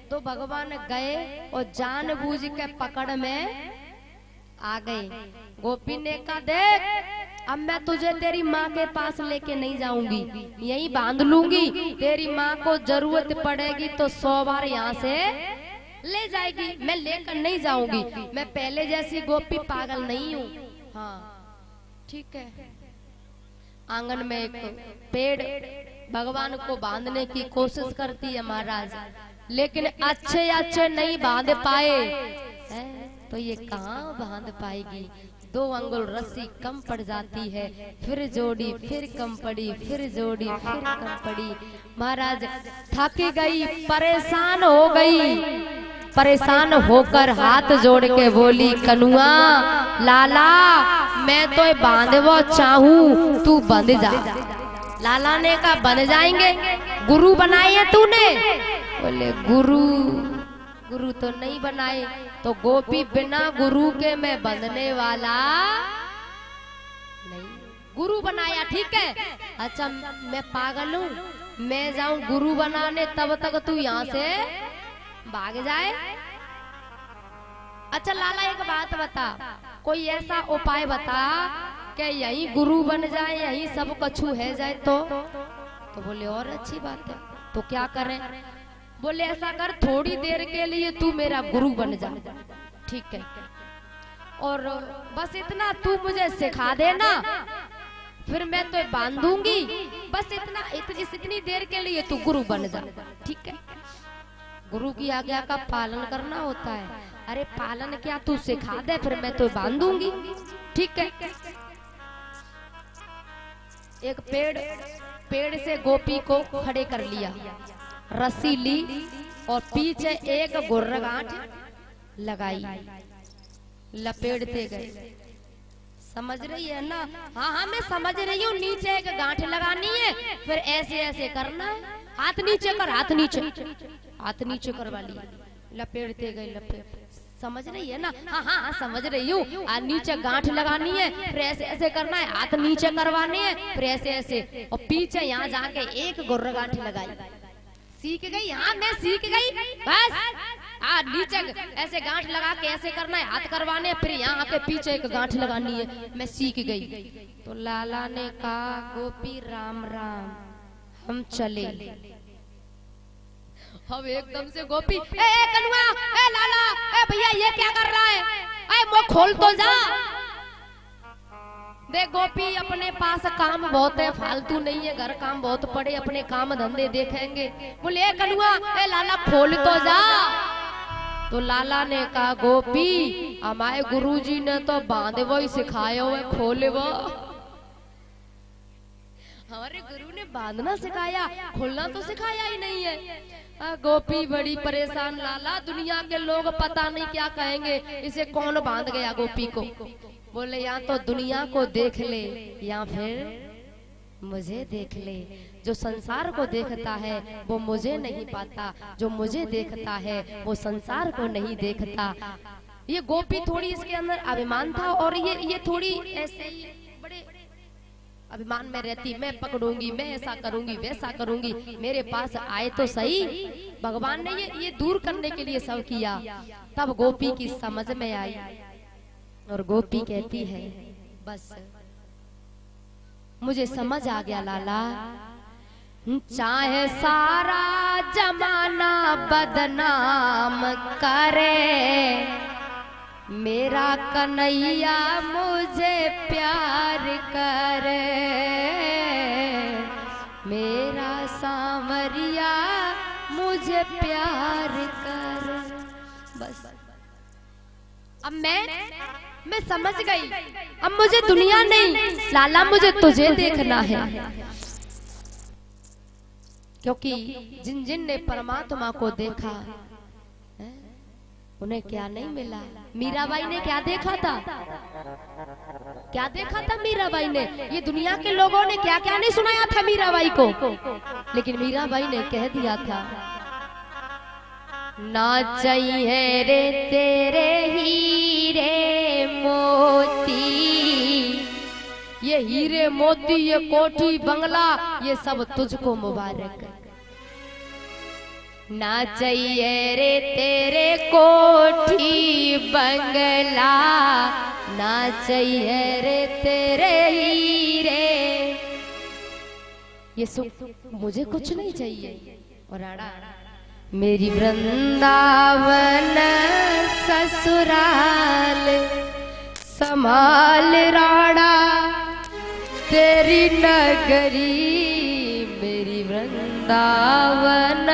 [SPEAKER 1] तो भगवान गए और जानबूझ के पकड़ में आ गए। गोपी ने कहा देख अब मैं तुझे तेरी माँ के पास लेके नहीं जाऊंगी, यही बांध लूंगी, तेरी माँ को जरूरत पड़ेगी तो 100 बार यहाँ से ले जाएगी, मैं लेकर नहीं जाऊंगी, मैं पहले जैसी गोपी पागल नहीं हूँ। हाँ ठीक है। आंगन में एक पेड़ भगवान को बांधने की कोशिश करती है महाराज, लेकिन अच्छे अच्छे नहीं बांध पाए, तो ये कहाँ बांध पाएगी। 2 अंगुल रस्सी कम पड़ जाती है, फिर जोड़ी, फिर कम पड़ी, फिर जोड़ी, फिर कम पड़ी। महाराज थक गई, परेशान हो गई, परेशान होकर हाथ जोड़ के बोली, कनुआ लाला मैं तो बांधवो चाहूं, तू बंध जा। लाला ने कहा बन जाएंगे, गुरु बनाए है तूने? बोले गुरु तो नहीं बनाए। तो गोपी बिना गुरु के मैं बंधने वाला नहीं, गुरु बनाया ठीक है। अच्छा मैं पागल हूँ, मैं जाऊं गुरु बनाने तब तक तू यहाँ से भाग जाए? अच्छा लाला एक बात बता, कोई ऐसा उपाय बता कि यही गुरु बन जाए, यही सब कछु है जाए तो बोले और अच्छी बात है, तो क्या करें? बोले ऐसा कर, थोड़ी देर के लिए तू मेरा गुरु बन जा, ठीक है, और बस इतना तू मुझे सिखा देना, फिर मैं तो बांधूंगी, बस इतनी देर के लिए तू गुरु बन जा, ठीक है। गुरु की आज्ञा का पालन करना होता है। अरे पालन क्या, तू सिखा दे, फिर मैं तो बांधूंगी, ठीक है। एक पेड़ से गोपी को खड़े कर लिया, रस्सी ली और पीछे एक गुर्रगांठ लगाई, लपेटते गए। समझ रही है ना? हाँ मैं समझ रही हूँ। नीचे एक गांठ लगानी है, फिर ऐसे ऐसे करना है, हाथ नीचे कर, हाथ नीचे कर वाली, लपेटते गए, समझ रही है ना? हाँ समझ रही हूँ। नीचे गांठ लगानी है, फिर ऐसे ऐसे करना है, हाथ नीचे करवाने हैं, फिर ऐसे ऐसे, और पीछे यहाँ जाके एक गुर्रगांठ लगाई। सीख गई? हाँ मैं सीख गई, बस नीचे ऐसे गांठ लगा के ऐसे करना है, हाथ करवाने, फिर यहाँ के पीछे एक गांठ लगानी है, मैं सीख गई। तो लाला ने कहा गोपी राम राम, हम चले। अब एकदम से गोपी ए कनुआ, ए लाला, ए भैया ये क्या कर रहा है? ए मुंह खोल तो जा। देख गोपी अपने पास काम बहुत है, फालतू नहीं है, घर काम बहुत पड़े, अपने काम धंधे देखेंगे। बोले कनुआ, ए लाला खोल तो जा। तो लाला ने कहा गोपी हमारे गुरुजी ने तो बांधे वो ही सिखाया हुआ है, खोले वो। हमारे गुरु ने बांधना सिखाया, खोलना तो सिखाया ही नहीं है। गोपी बड़ी परेशान, लाला दुनिया के लोग पता नहीं क्या कहेंगे, इसे कौन बांध गया गोपी को। बोले या तो दुनिया को देख ले या फिर मुझे देख ले। जो संसार को देखता है वो मुझे नहीं पाता, जो मुझे देखता है वो संसार को नहीं देखता। ये गोपी थोड़ी इसके अंदर अभिमान था, और ये थोड़ी ऐसे ही बड़े अभिमान में रहती, मैं पकड़ूंगी, मैं ऐसा करूंगी, वैसा करूंगी, मेरे पास आए तो सही। भगवान ने ये दूर करने के लिए सब किया। तब गोपी की समझ में आई, और गोपी कहती है बस मुझे समझ आ गया लाला, चाहे सारा जमाना बदनाम करे, मेरा कन्हैया मुझे प्यार करे, मेरा सांवरिया मुझे प्यार करे। बस अब मैं समझ गई, अब मुझे दुनिया नहीं लाला, मुझे तुझे देखना है। क्योंकि जिन जिन ने परमात्मा को देखा उन्हें क्या नहीं मिला। मीराबाई ने क्या देखा था? क्या देखा था मीराबाई ने? ये दुनिया के लोगों ने क्या क्या नहीं सुनाया था मीराबाई को, लेकिन मीराबाई ने कह दिया था, ना चाहिए रे तेरे हीरे मोती, ये हीरे मोती, ये कोठी बंगला, ये सब तुझको मुबारक। ना चाहिए रे तेरे कोठी बंगला, ना चाहिए रे तेरे हीरे, ये सुख मुझे कुछ नहीं चाहिए। और राणा मेरी वृंदावन ससुराल संभाल राणा तेरी नगरी, मेरी वृंदावन।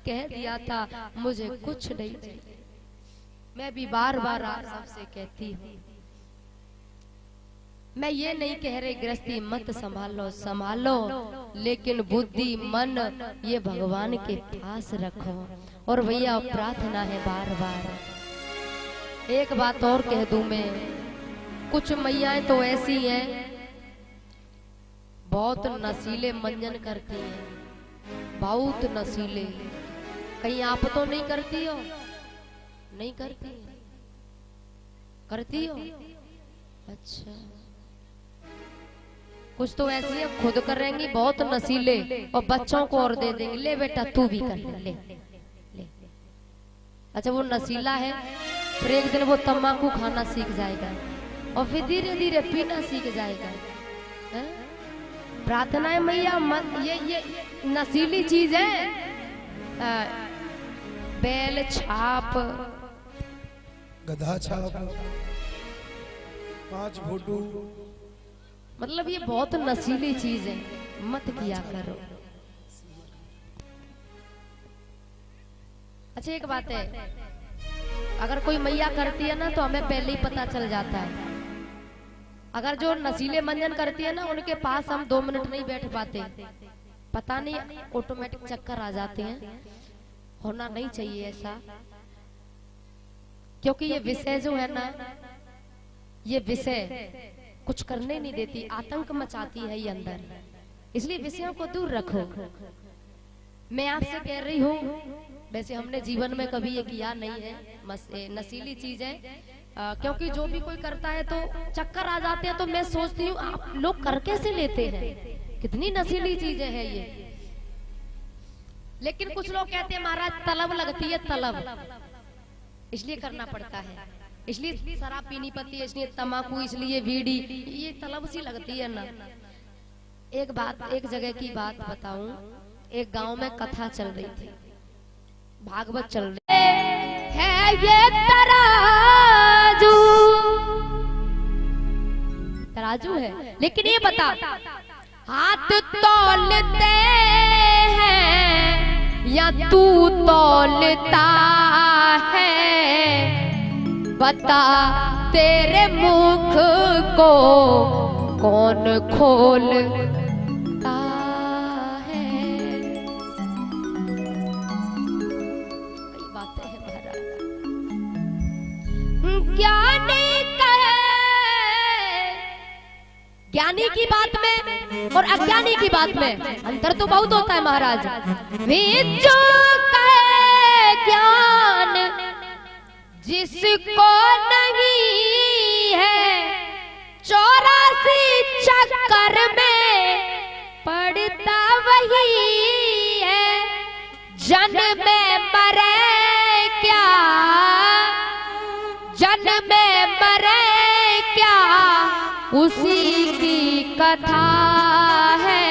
[SPEAKER 1] कह दिया था मुझे कुछ नहीं चाहिए। मैं भी बार बार आप सबसे कहती हूँ मैं ये नहीं कह रही गृहस्थी मत संभालो संभालो, लेकिन बुद्धि मन ये भगवान के पास रखो। और भैया प्रार्थना है बार बार। एक बात और कह दूं मैं, कुछ मैयाएं तो ऐसी हैं बहुत नशीले मंजन करती हैं, बहुत नशीले। कहीं आप तो नहीं करती हो? नहीं करती? करती हो? अच्छा, कुछ तो ऐसी है खुद करेंगी बहुत नशीले और बच्चों को और दे देंगे, ले बेटा तू भी कर ले, ले। अच्छा वो नशीला है, फिर एक दिन वो तम्बाकू खाना सीख जाएगा और फिर धीरे धीरे पीना सीख जाएगा। प्रार्थना है मैया मत, ये नशीली चीज है। बैल छाप,
[SPEAKER 3] गधा छाप, 5 फोटो,
[SPEAKER 1] मतलब ये बहुत नशीली चीज है, मत किया करो। अच्छा एक बात है, अगर कोई मैया करती है ना तो हमें पहले ही पता चल जाता है। अगर जो नशीले मंजन करती है ना उनके पास हम 2 मिनट नहीं बैठ पाते, पता नहीं ऑटोमेटिक चक्कर आ जाते हैं। होना नहीं चाहिए ऐसा, क्योंकि ये विषय जो है ना, ये विषय कुछ करने नहीं देती, आतंक मचाती है ये अंदर, इसलिए विषयों को दूर रखो। मैं आपसे कह रही हूँ, वैसे हमने जीवन में कभी ये किया नहीं है, नशीली चीज है, क्योंकि जो भी कोई करता है तो चक्कर आ जाते हैं। तो मैं सोचती हूँ आप लोग कर कैसे लेते हैं, कितनी नशीली चीजें हैं ये। लेकिन कुछ लोग कहते हैं महाराज तलब लगती है, तलब इसलिए करना पड़ता है, इसलिए शराब पीनी पड़ती है, इसलिए तम्बाकू, इसलिए बीड़ी, ये तलब सी लगती है ना। एक बात, एक जगह की बात बताऊं, एक गांव में कथा चल रही थी, भागवत चल रही है। ये तराजू, तराजू है, लेकिन ये बता हाथ तौलते हैं या तू तौलता है, बता तेरे मुख को कौन खोलता है। कई बातें हैं महाराज, ज्ञानी कहे, ज्ञानी की बात में और अज्ञानी की बात में अंतर तो बहुत होता है महाराज। जो कहे ज्ञान जिसको नहीं है, 84 चक्कर में पड़ता वही है, जन्म में मरे क्या, जन्म में मरे क्या, उसी की कथा है,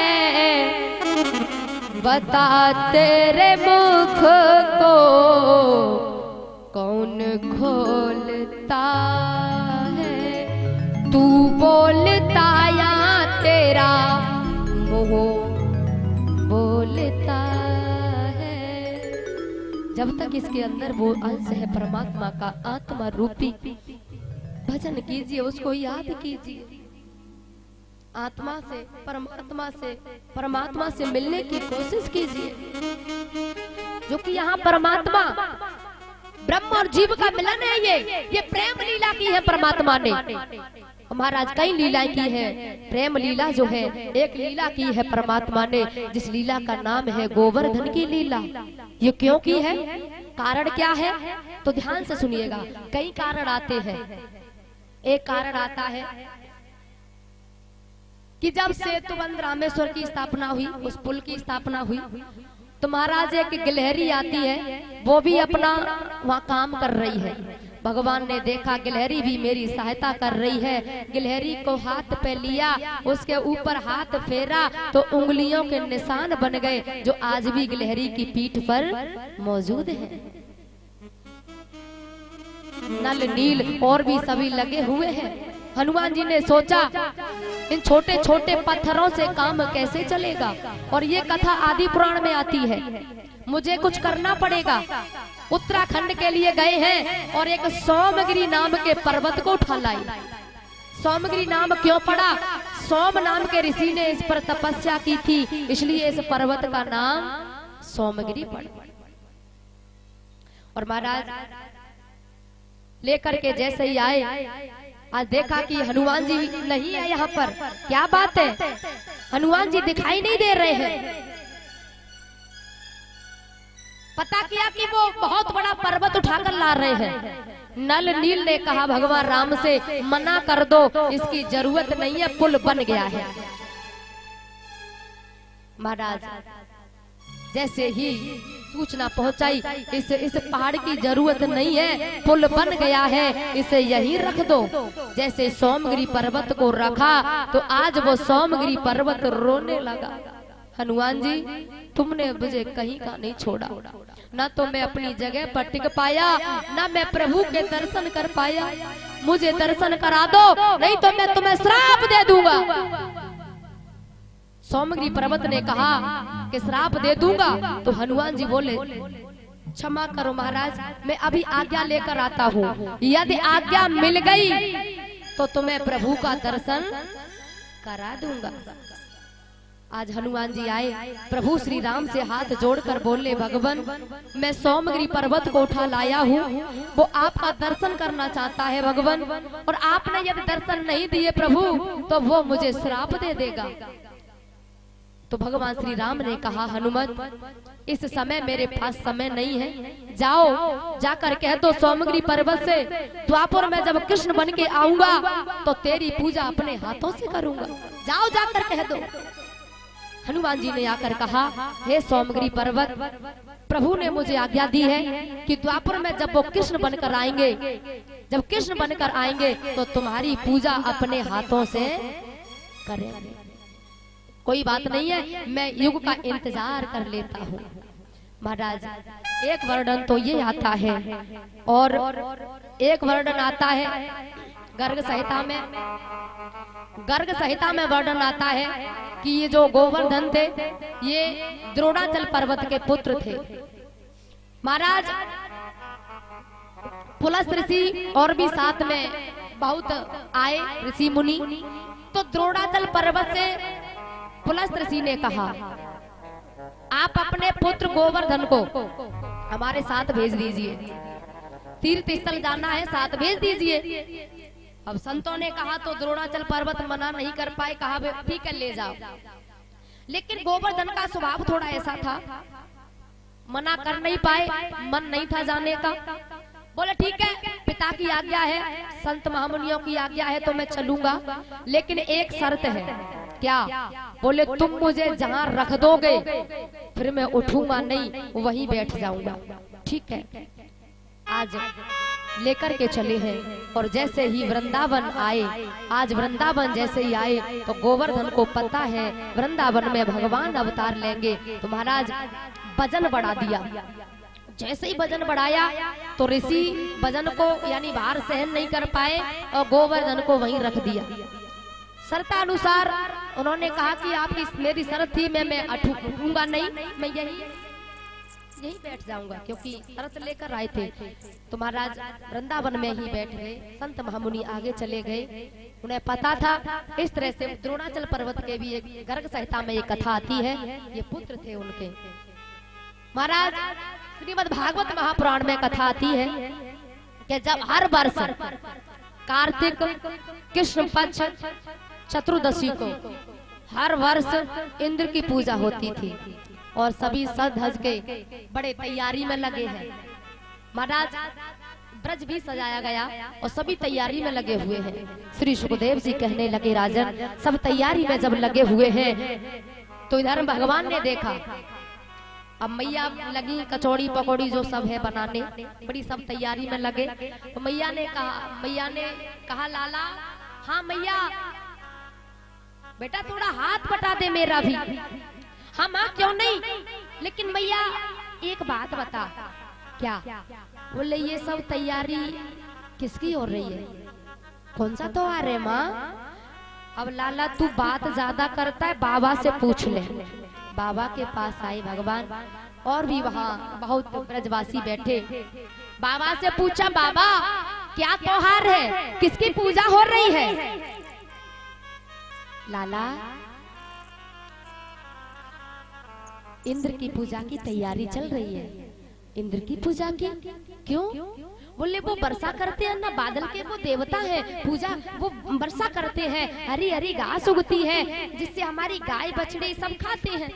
[SPEAKER 1] बता तेरे मुख को कौन खोलता है, तू बोलता या तेरा मुंह बोलता है। जब तक इसके अंदर वो अंश है परमात्मा का, आत्मा रूपी, भजन कीजिए, उसको याद कीजिए, आत्मा से परमात्मा से मिलने की कोशिश कीजिए, जो कि यहाँ परमात्मा ब्रह्म और जीव का मिलन है। ये प्रेम लीला की है परमात्मा ने। महाराज कई लीलाएं की है, प्रेम लीला जो है एक लीला की है परमात्मा ने, जिस लीला का नाम है गोवर्धन की लीला। ये क्यों की है, कारण क्या है, तो ध्यान से सुनिएगा। कई कारण आते हैं। एक कारण आता है कि जब सेतुबंध रामेश्वर की स्थापना हुई, उस पुल की स्थापना हुई, तो महाराज एक गिलहरी आती है, वो भी अपना वहाँ काम कर रही है। भगवान ने देखा गिलहरी भी मेरी सहायता कर रही है, गिलहरी को हाथ पे लिया, उसके ऊपर हाथ फेरा तो उंगलियों के निशान बन गए, जो आज भी गिलहरी की पीठ पर मौजूद है। नल नील और भी सभी लगे हुए हैं। हनुमान जी ने सोचा इन छोटे छोटे पत्थरों से काम कैसे चलेगा, और ये कथा आदि पुराण में आती है। मुझे कुछ करना पड़ेगा। उत्तराखंड के लिए गए हैं और एक सोमगिरी नाम के पर्वत को उठा लाए। सोमगिरी नाम क्यों पड़ा? सोम नाम के ऋषि ने इस पर तपस्या की थी, इसलिए इस पर्वत का नाम सोमगिरी पड़ा। और महाराज लेकर के जैसे ही आए, आज देखा कि हनुमान जी नहीं है यहाँ पर। क्या बात है, हनुमान जी दिखाई नहीं दे रहे हैं। पता किया कि वो बहुत बड़ा पर्वत उठाकर ला रहे हैं। नल नील ने कहा भगवान राम से, मना कर दो, इसकी जरूरत नहीं है, पुल बन गया है। महाराज जैसे ही सूचना पहुंचाई, इस पहाड़ की जरूरत नहीं है, पुल बन गया है, इसे यहीं रख दो। जैसे सोमगिरी पर्वत को रखा तो आज वो सोमगिरी पर्वत रोने लगा। हनुमान जी, तुमने मुझे कहीं का नहीं छोड़ा, ना तो मैं अपनी जगह पर टिक पाया, ना मैं प्रभु के दर्शन कर पाया। मुझे दर्शन करा दो, नहीं तो मैं तुम्हें श्राप दे दूंगा। सोमगिरी पर्वत ने कहा कि श्राप दे दूंगा। तो हनुमान जी बोले, क्षमा करो महाराज, मैं अभी आज्ञा लेकर आता हूँ। यदि आज्ञा मिल गई तो तुम्हें प्रभु का दर्शन करा दूंगा। आज हनुमान जी आए, प्रभु श्री राम से हाथ जोड़कर बोले, भगवान मैं सोमगिरी पर्वत को उठा लाया हूँ, वो आपका दर्शन करना चाहता है भगवान, और आपने यदि दर्शन नहीं दिए प्रभु तो वो मुझे श्राप दे देगा। तो भगवान श्री राम ने कहा, हनुमत इस समय मेरे पास समय नहीं है, जाओ जाकर कह दो सोमगिरी पर्वत से, द्वापर में जब कृष्ण बन के आऊंगा तो तेरी पूजा अपने हाथों से करूंगा, जाओ जाकर कह दो। हनुमान जी ने आकर कहा, हे सोमगिरी पर्वत, प्रभु ने मुझे आज्ञा दी है कि द्वापर में जब वो कृष्ण बनकर आएंगे, जब कृष्ण बनकर आएंगे तो तुम्हारी पूजा अपने हाथों से करेंगे। कोई बात नहीं है, मैं युग का इंतजार कर लेता हूँ। महाराज एक वर्णन तो ये आता है, और एक वर्णन आता है गर्ग संहिता में। गर्ग संहिता में वर्णन आता है कि ये जो गोवर्धन थे ये द्रोणाचल पर्वत के पुत्र थे। महाराज पुलस्त ऋषि और भी साथ में बहुत आए ऋषि मुनि। तो द्रोणाचल पर्वत से पुलस्त ऋषि ने कहा, आप अपने पुत्र गोवर्धन को हमारे साथ भेज दीजिए, तीर्थ स्थल जाना है, साथ भेज दीजिए। अब संतों ने कहा तो द्रोणाचल पर्वत मना नहीं कर पाए, कहा ठीक है ले जाओ। लेकिन गोवर्धन का स्वभाव थोड़ा ऐसा था, मना कर नहीं पाए, मन नहीं था जाने का। बोले ठीक है, पिता की आज्ञा है, संत महामुनियों की आज्ञा है तो मैं चलूंगा, लेकिन एक शर्त है। क्या? बोले तुम मुझे जहाँ रख दोगे फिर मैं उठूंगा नहीं, वहीं बैठ जाऊंगा। ठीक है। आज लेकर के चले हैं, और जैसे ही वृंदावन आए, आज वृंदावन जैसे ही आए तो गोवर्धन को पता है वृंदावन में भगवान अवतार लेंगे। तो महाराज वजन बढ़ा दिया। जैसे ही वजन बढ़ाया तो ऋषि वजन को यानी भार सहन नहीं कर पाए और गोवर्धन को वहीं रख दिया। शर्तानुसार उन्होंने कहा कि आपकी मेरी शर्त थी, मैं उठूंगा नहीं, मैं यही बैठ जाऊंगा, क्योंकि शर्त लेकर आए थे। तो महाराज वृंदावन में ही बैठ गए। संत महामुनि आगे चले गए, उन्हें पता था। इस तरह से द्रोणाचल पर्वत के भी एक गर्ग संहिता में एक कथा आती है, ये पुत्र थे उनके। महाराज श्रीमद् भागवत महापुराण में कथा आती है कि जब हर वर्ष कार्तिक कृष्ण पक्ष चतुर्दशी को हर वर्ष इंद्र की पूजा होती थी, और सभी सज धज के बड़े तैयारी में लगे हैं। महाराज ब्रज भी सजाया गया और सभी तैयारी में लगे हुए हैं। श्री सुखदेव जी कहने लगे, राजन सब तैयारी में जब लगे हुए हैं तो इधर भगवान ने देखा, अब मैया लगी कचौड़ी पकौड़ी जो सब है बनाने, बड़ी सब तैयारी में लगे। तो मैया ने कहा लाला, हाँ मैया बेटा थोड़ा हाथ बटा दे मेरा भी। हाँ माँ क्यों नहीं, लेकिन मैया एक बात बता। क्या? बोले ये सब तैयारी किसकी हो रही है? कौन सा त्योहार है माँ? अब लाला तू बात ज्यादा करता है, बाबा से पूछ ले। बाबा के पास आए भगवान, और भी वहाँ बहुत ब्रजवासी बैठे। बाबा से पूछा, बाबा क्या त्योहार है, किसकी पूजा हो रही है? लाला, इंद्र की पूजा की तैयारी चल रही है। इंद्र की पूजा की क्यों? बोले वो वर्षा करते हैं ना, बादल के वो देवता है, पूजा वो वर्षा करते हैं, हरी हरी घास उगती है जिससे हमारी गाय बछड़े सब खाते हैं।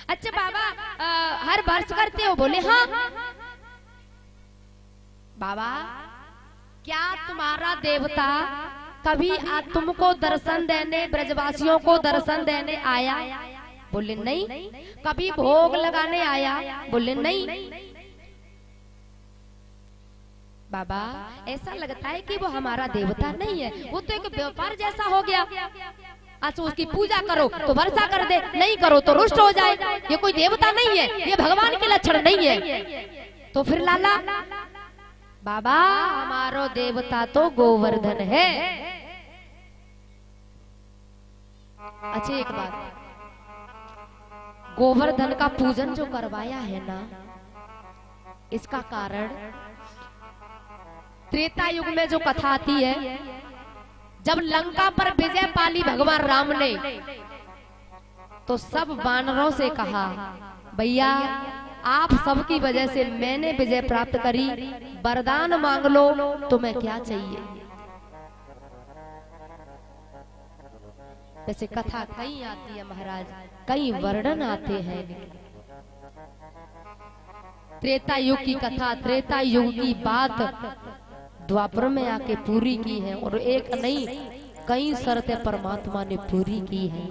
[SPEAKER 1] अच्छा बाबा, हर वर्ष करते हो? बोले हाँ। बाबा, क्या तुम्हारा देवता कभी तुमको दर्शन देने, ब्रजवासियों को दर्शन देने आया? बोले नहीं। कभी भोग लगाने आया? बोले नहीं। बाबा, ऐसा लगता है कि वो हमारा देवता नहीं है, वो तो एक व्यापार जैसा हो गया। अच्छा, उसकी पूजा करो तो वर्षा कर दे, नहीं करो तो रुष्ट हो जाए। ये कोई देवता नहीं है, ये भगवान के लक्षण नहीं है। तो फिर लाला, बाबा हमारो देवता तो गोवर्धन है। अच्छा एक बात, गोवर्धन का पूजन जो करवाया है ना, इसका कारण त्रेता युग में जो कथा आती है, जब लंका पर विजय पाली भगवान राम ने, तो सब वानरों से कहा, भैया आप सबकी वजह से मैंने विजय प्राप्त करी, वरदान मांग लो, तुम्हें क्या चाहिए। वैसे कथा कहीं आती है महाराज, कई वर्णन आते हैं। त्रेता युग की कथा, त्रेता युग की बात द्वापर में आके पूरी की है, और एक नहीं कई शर्तें परमात्मा ने पूरी की है।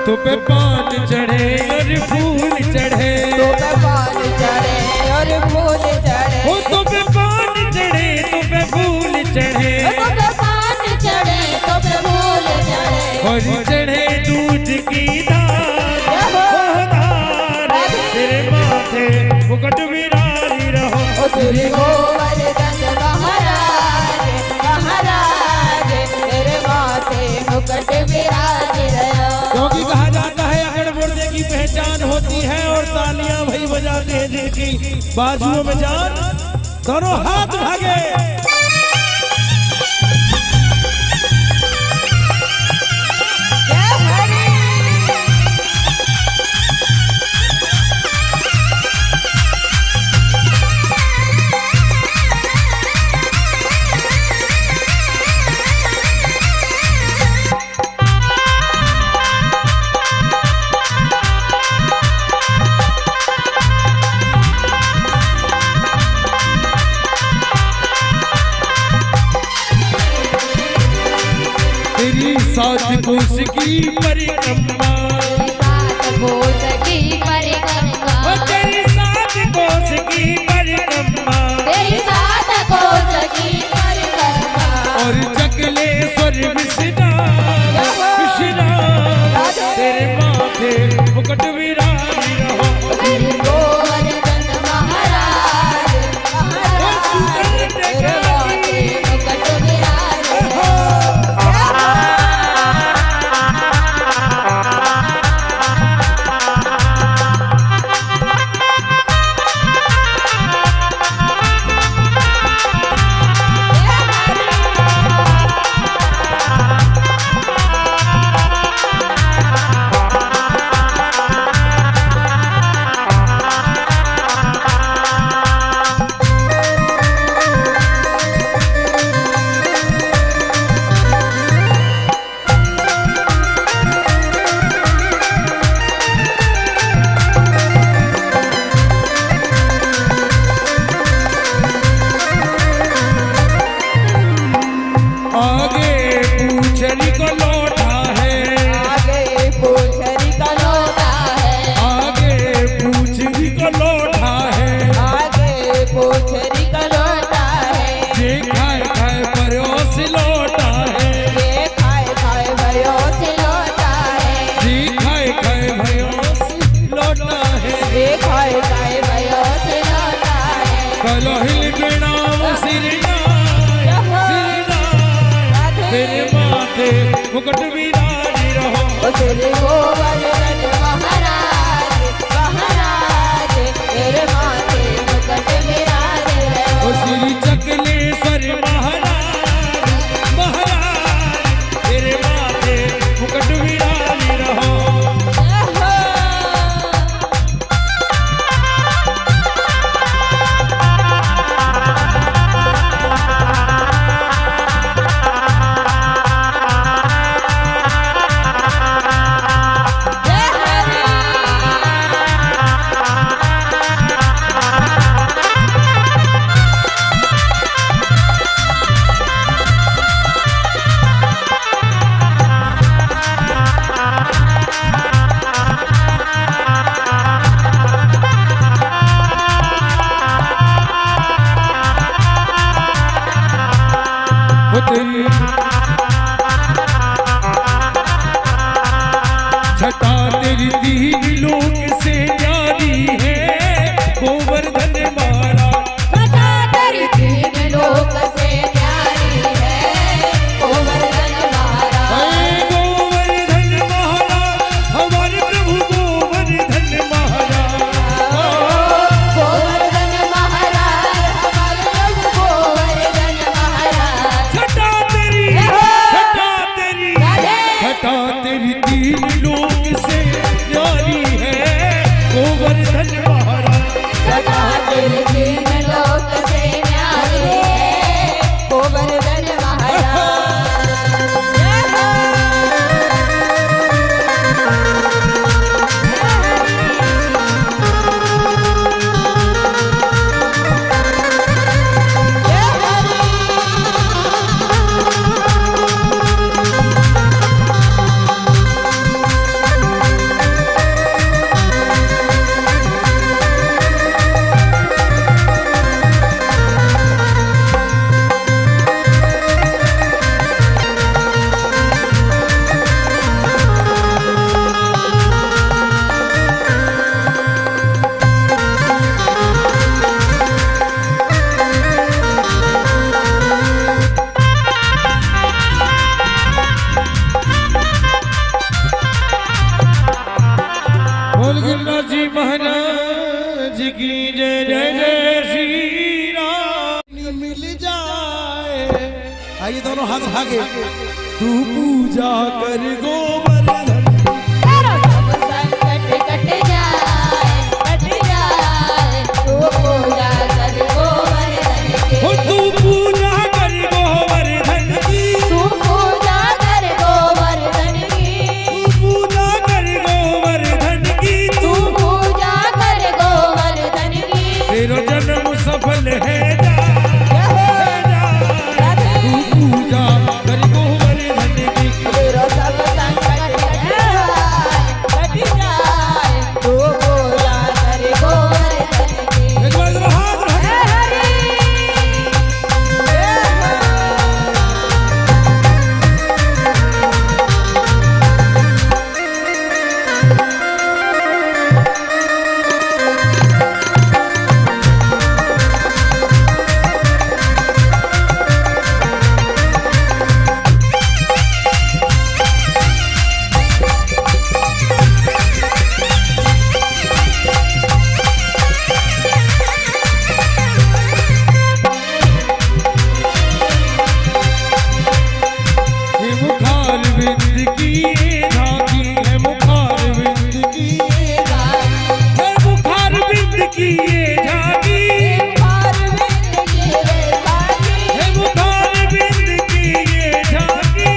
[SPEAKER 3] तो पे पान चढ़े और फूल चढ़े,
[SPEAKER 2] तो पे पान चढ़े और फूल चढ़े,
[SPEAKER 3] वो तो पे पान चढ़े तो पे फूल चढ़े,
[SPEAKER 2] तो पे पान चढ़े तो पे फूल चढ़े,
[SPEAKER 3] और चढ़े दूध की धार, वो धार तेरे माथे मुकुट विराजी रहो।
[SPEAKER 2] ओ तेरे गोवर्धन महाराज, महाराज तेरे माथे मुकुट विराज रहो।
[SPEAKER 3] क्योंकि कहा जाता है अगर मुर्दे की पहचान होती है और तालियां भाई बजाते हैं जिनकी बाजुओं में जान, दोनों हाथ भागे। सात कोस की परिक्रमा,
[SPEAKER 1] सात कोस की परिक्रमा,
[SPEAKER 3] तेरी सात कोस की परिक्रमा,
[SPEAKER 1] तेरी सात कोस की परिक्रमा,
[SPEAKER 3] और चकलेश्वर विश्राम, विश्राम तेरे माथे मुकुट विराजी रहो।
[SPEAKER 2] तेरे गोवर्धन महाराज, महाराज तेरे माथे मुकुट विराज रहो।
[SPEAKER 3] कलो हिल मुकुट विराजी रहो।
[SPEAKER 2] श्री गोवर्धन महाराज महाराज तेरे माथे मुकुट विराजे रहो।
[SPEAKER 3] श्री चकलेश्वर महाराज महाराज तेरे माथे मुकुट विराजी रहो। छटा तेरी तीन लोक से न्यारी है गोवर्धन महाराज।
[SPEAKER 2] छटा तेरी तीन लोक से न्यारी है गोवर्धन महाराज।
[SPEAKER 3] गोवर्धन महाराज हमारे प्रभु गोवर्धन महाराज।
[SPEAKER 2] गोवर्धन महाराज हमारे प्रभु गोवर्धन महाराज।
[SPEAKER 3] छटा तेरी तीन लोक से न्यारी है गोवर्धन महाराज।
[SPEAKER 2] छटा तेरी तीन लोक से न्यारी है गोवर्धन महाराज।
[SPEAKER 3] बोल गिरिराज जी महाराज की जय जय जय श्री राम। मिल जाए आइए दोनों हाथ भागे। तू पूजा कर गोवर्धन
[SPEAKER 2] तेरा सब संकट कट जाए तू पूजा कर गोवर्धन की।
[SPEAKER 3] हो तू पूजा कर गोवर्धन की।
[SPEAKER 2] तू पूजा कर गोवर्धन की।
[SPEAKER 3] तू पूजा कर गोवर्धन की।
[SPEAKER 2] तू पूजा कर गोवर्धन की।
[SPEAKER 3] तेरा जन्म सफल है जा तू पूजा कर गोवर्धन की।
[SPEAKER 2] तेरा सब संकट कट जाए तू पूजा कर गोवर्धन की।
[SPEAKER 3] एक बार जरा हाथ रखो। ये मुखार बिंद की ये झांकी है मुखार बिंद की ये झांकी है मुखार बिंद की ये झांकी है मुखार बिंद की ये झांकी।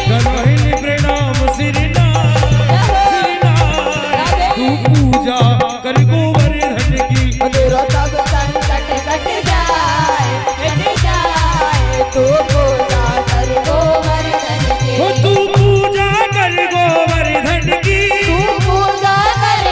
[SPEAKER 3] गणहिल प्रणाम श्रीनाथ तू पूजा कर गोवर्धन की।
[SPEAKER 2] तेरा सब संकट कट जाए तू पूजा कर गोवर्धन की।
[SPEAKER 3] हो तू पूजा कर गोवर्धन की।
[SPEAKER 2] तू पूजा कर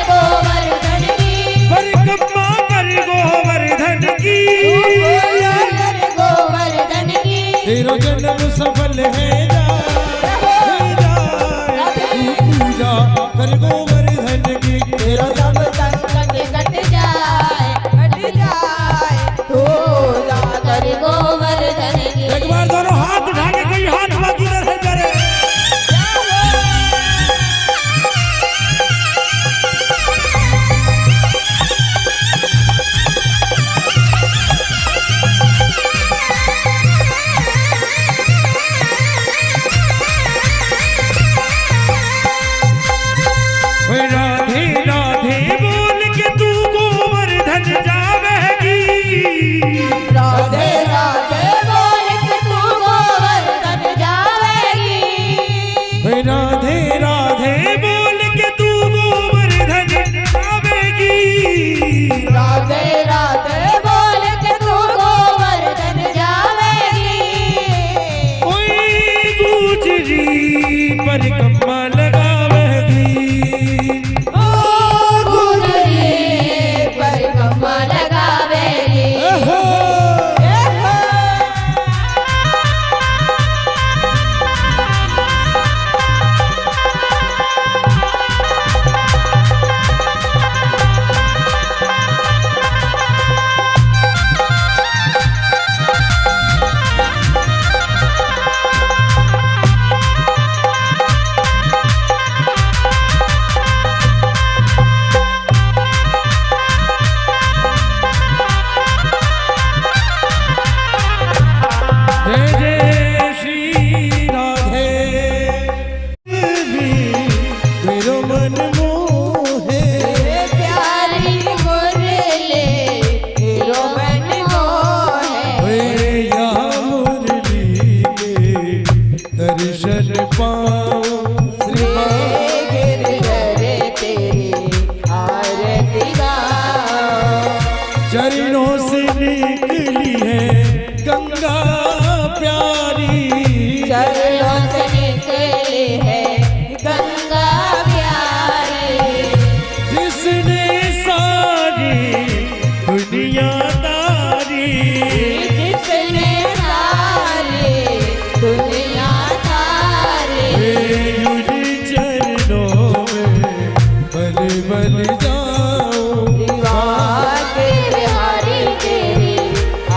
[SPEAKER 3] बल जाऊं
[SPEAKER 2] दीवार के बिहारी तेरी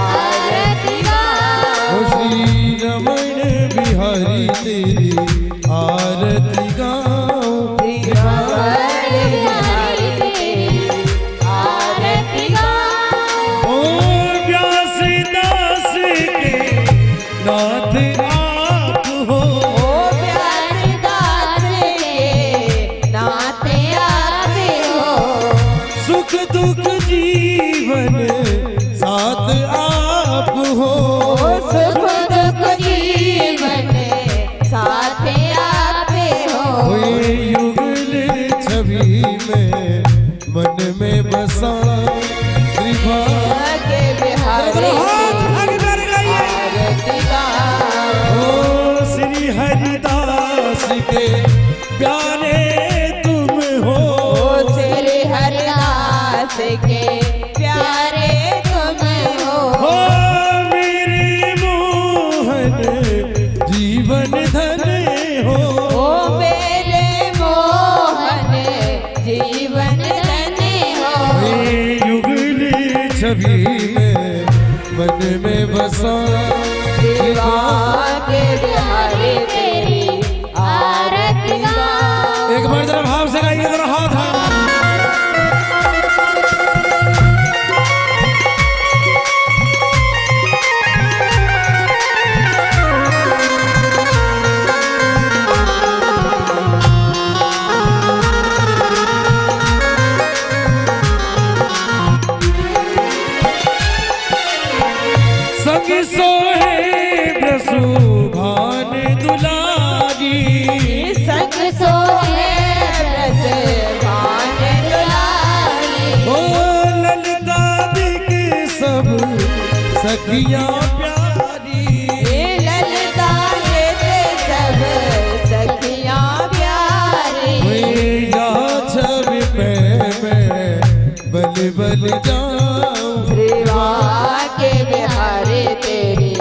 [SPEAKER 2] आरती गाऊं।
[SPEAKER 3] ओ श्री रमण बिहारी तेरी आरती गाऊं
[SPEAKER 2] दीवार के बिहारी तेरी आरती गाऊं।
[SPEAKER 3] ओ व्यास दास के नाथ आप हो
[SPEAKER 2] ओ प्यारदास के नाते आते हो।
[SPEAKER 3] सुख दुख जीवन साथ आप हो
[SPEAKER 2] सुख दुख जीवन साथ आपे हो।
[SPEAKER 3] हुए युगल छवि में मन में बसा श्री
[SPEAKER 2] के बिहारी आरती गाऊं।
[SPEAKER 3] ओ श्री हरिदास के प्यारे तुम हो
[SPEAKER 2] ओ श्री हरिदास के प्यारे तुम हो।
[SPEAKER 3] हो मेरे मोहन जीवन धन हो
[SPEAKER 2] ओ मेरे मोहन जीवन धन्य हो।
[SPEAKER 3] ये युगल छवि में मन में बसा
[SPEAKER 2] दीवार के बिहारी तेरी आरती गाऊं।
[SPEAKER 3] एक बार जरा भाव से गाइए जरा हाथ संग सोहे ब्रसु भान दुलारी
[SPEAKER 2] संग सोहे ब्रज भान दुलारी।
[SPEAKER 3] ओ ललिता दिक सब सखियां प्यारी
[SPEAKER 2] ललिता के सब सखियां प्यारी।
[SPEAKER 3] हुए या छवि में बल बल जाऊं
[SPEAKER 2] श्रीवार के बिहारी तेरी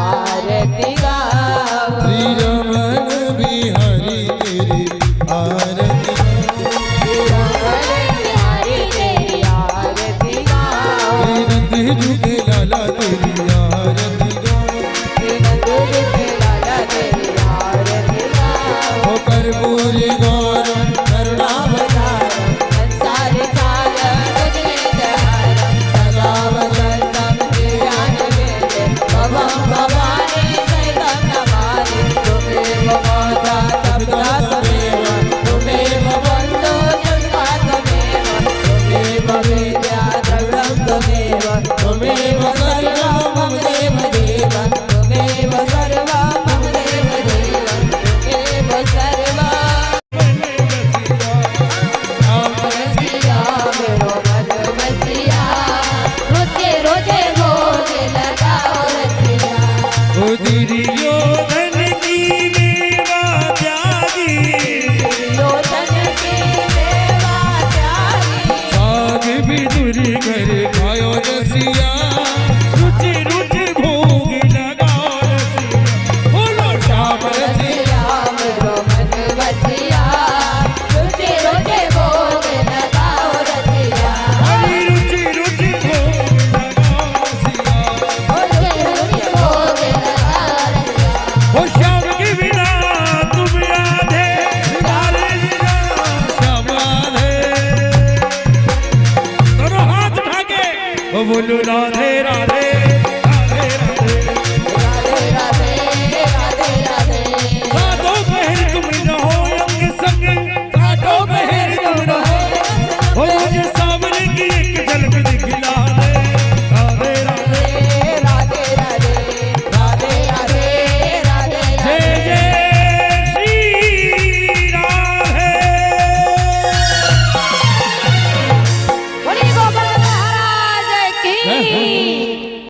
[SPEAKER 2] आरती गाऊं।
[SPEAKER 3] श्री रमण बिहारी तेरी आरती
[SPEAKER 2] श्रीरमण बिहारी तेरी आरती गाऊं।
[SPEAKER 3] नंद जुगे लाला तेरी आरती गाऊं
[SPEAKER 2] नंद के लाला तेरी आरती गाऊं।
[SPEAKER 3] ओ कर्पूर गौरम करुणावतारम
[SPEAKER 2] संसार सारं तुझे जहारं। सदा वसंतं ध्यान वेदे भवं भवानी सहितं नमामि। तुमेव माता तपिता त्वमेव तुमेव बन्धो जन्मा त्वमेव तुमेव विद्या द्रविणं त्वमेव तुमेव सर्वं मम देव देव तुमेव सर्वं मम देव देव तुमेव सर्वं रसिया मेरो मन बसिया। रोजे रोजे भोगे लगाओ रसिया।
[SPEAKER 3] ओ दुर्योधन की मेवा त्यागी
[SPEAKER 2] लोचन की देवा त्यागी।
[SPEAKER 3] साग भी दूरी कर खायो रसिया रुचि रुचि भोग लगाओ रसिया बोलो श्याम रसिया
[SPEAKER 2] रसिया मेरो मन बसिया। रोजे रोजे भोगे लगाओ रसिया।
[SPEAKER 3] हरी रुचि रुचि भोग लगाओ रसिया
[SPEAKER 2] रोजे रोजे भोगे लगाओ रसिया।
[SPEAKER 3] ओ श्याम के बिना तुम राधे राधे बिना श्याम राधे दोनों हाथ उठा के ओ बोलो राधे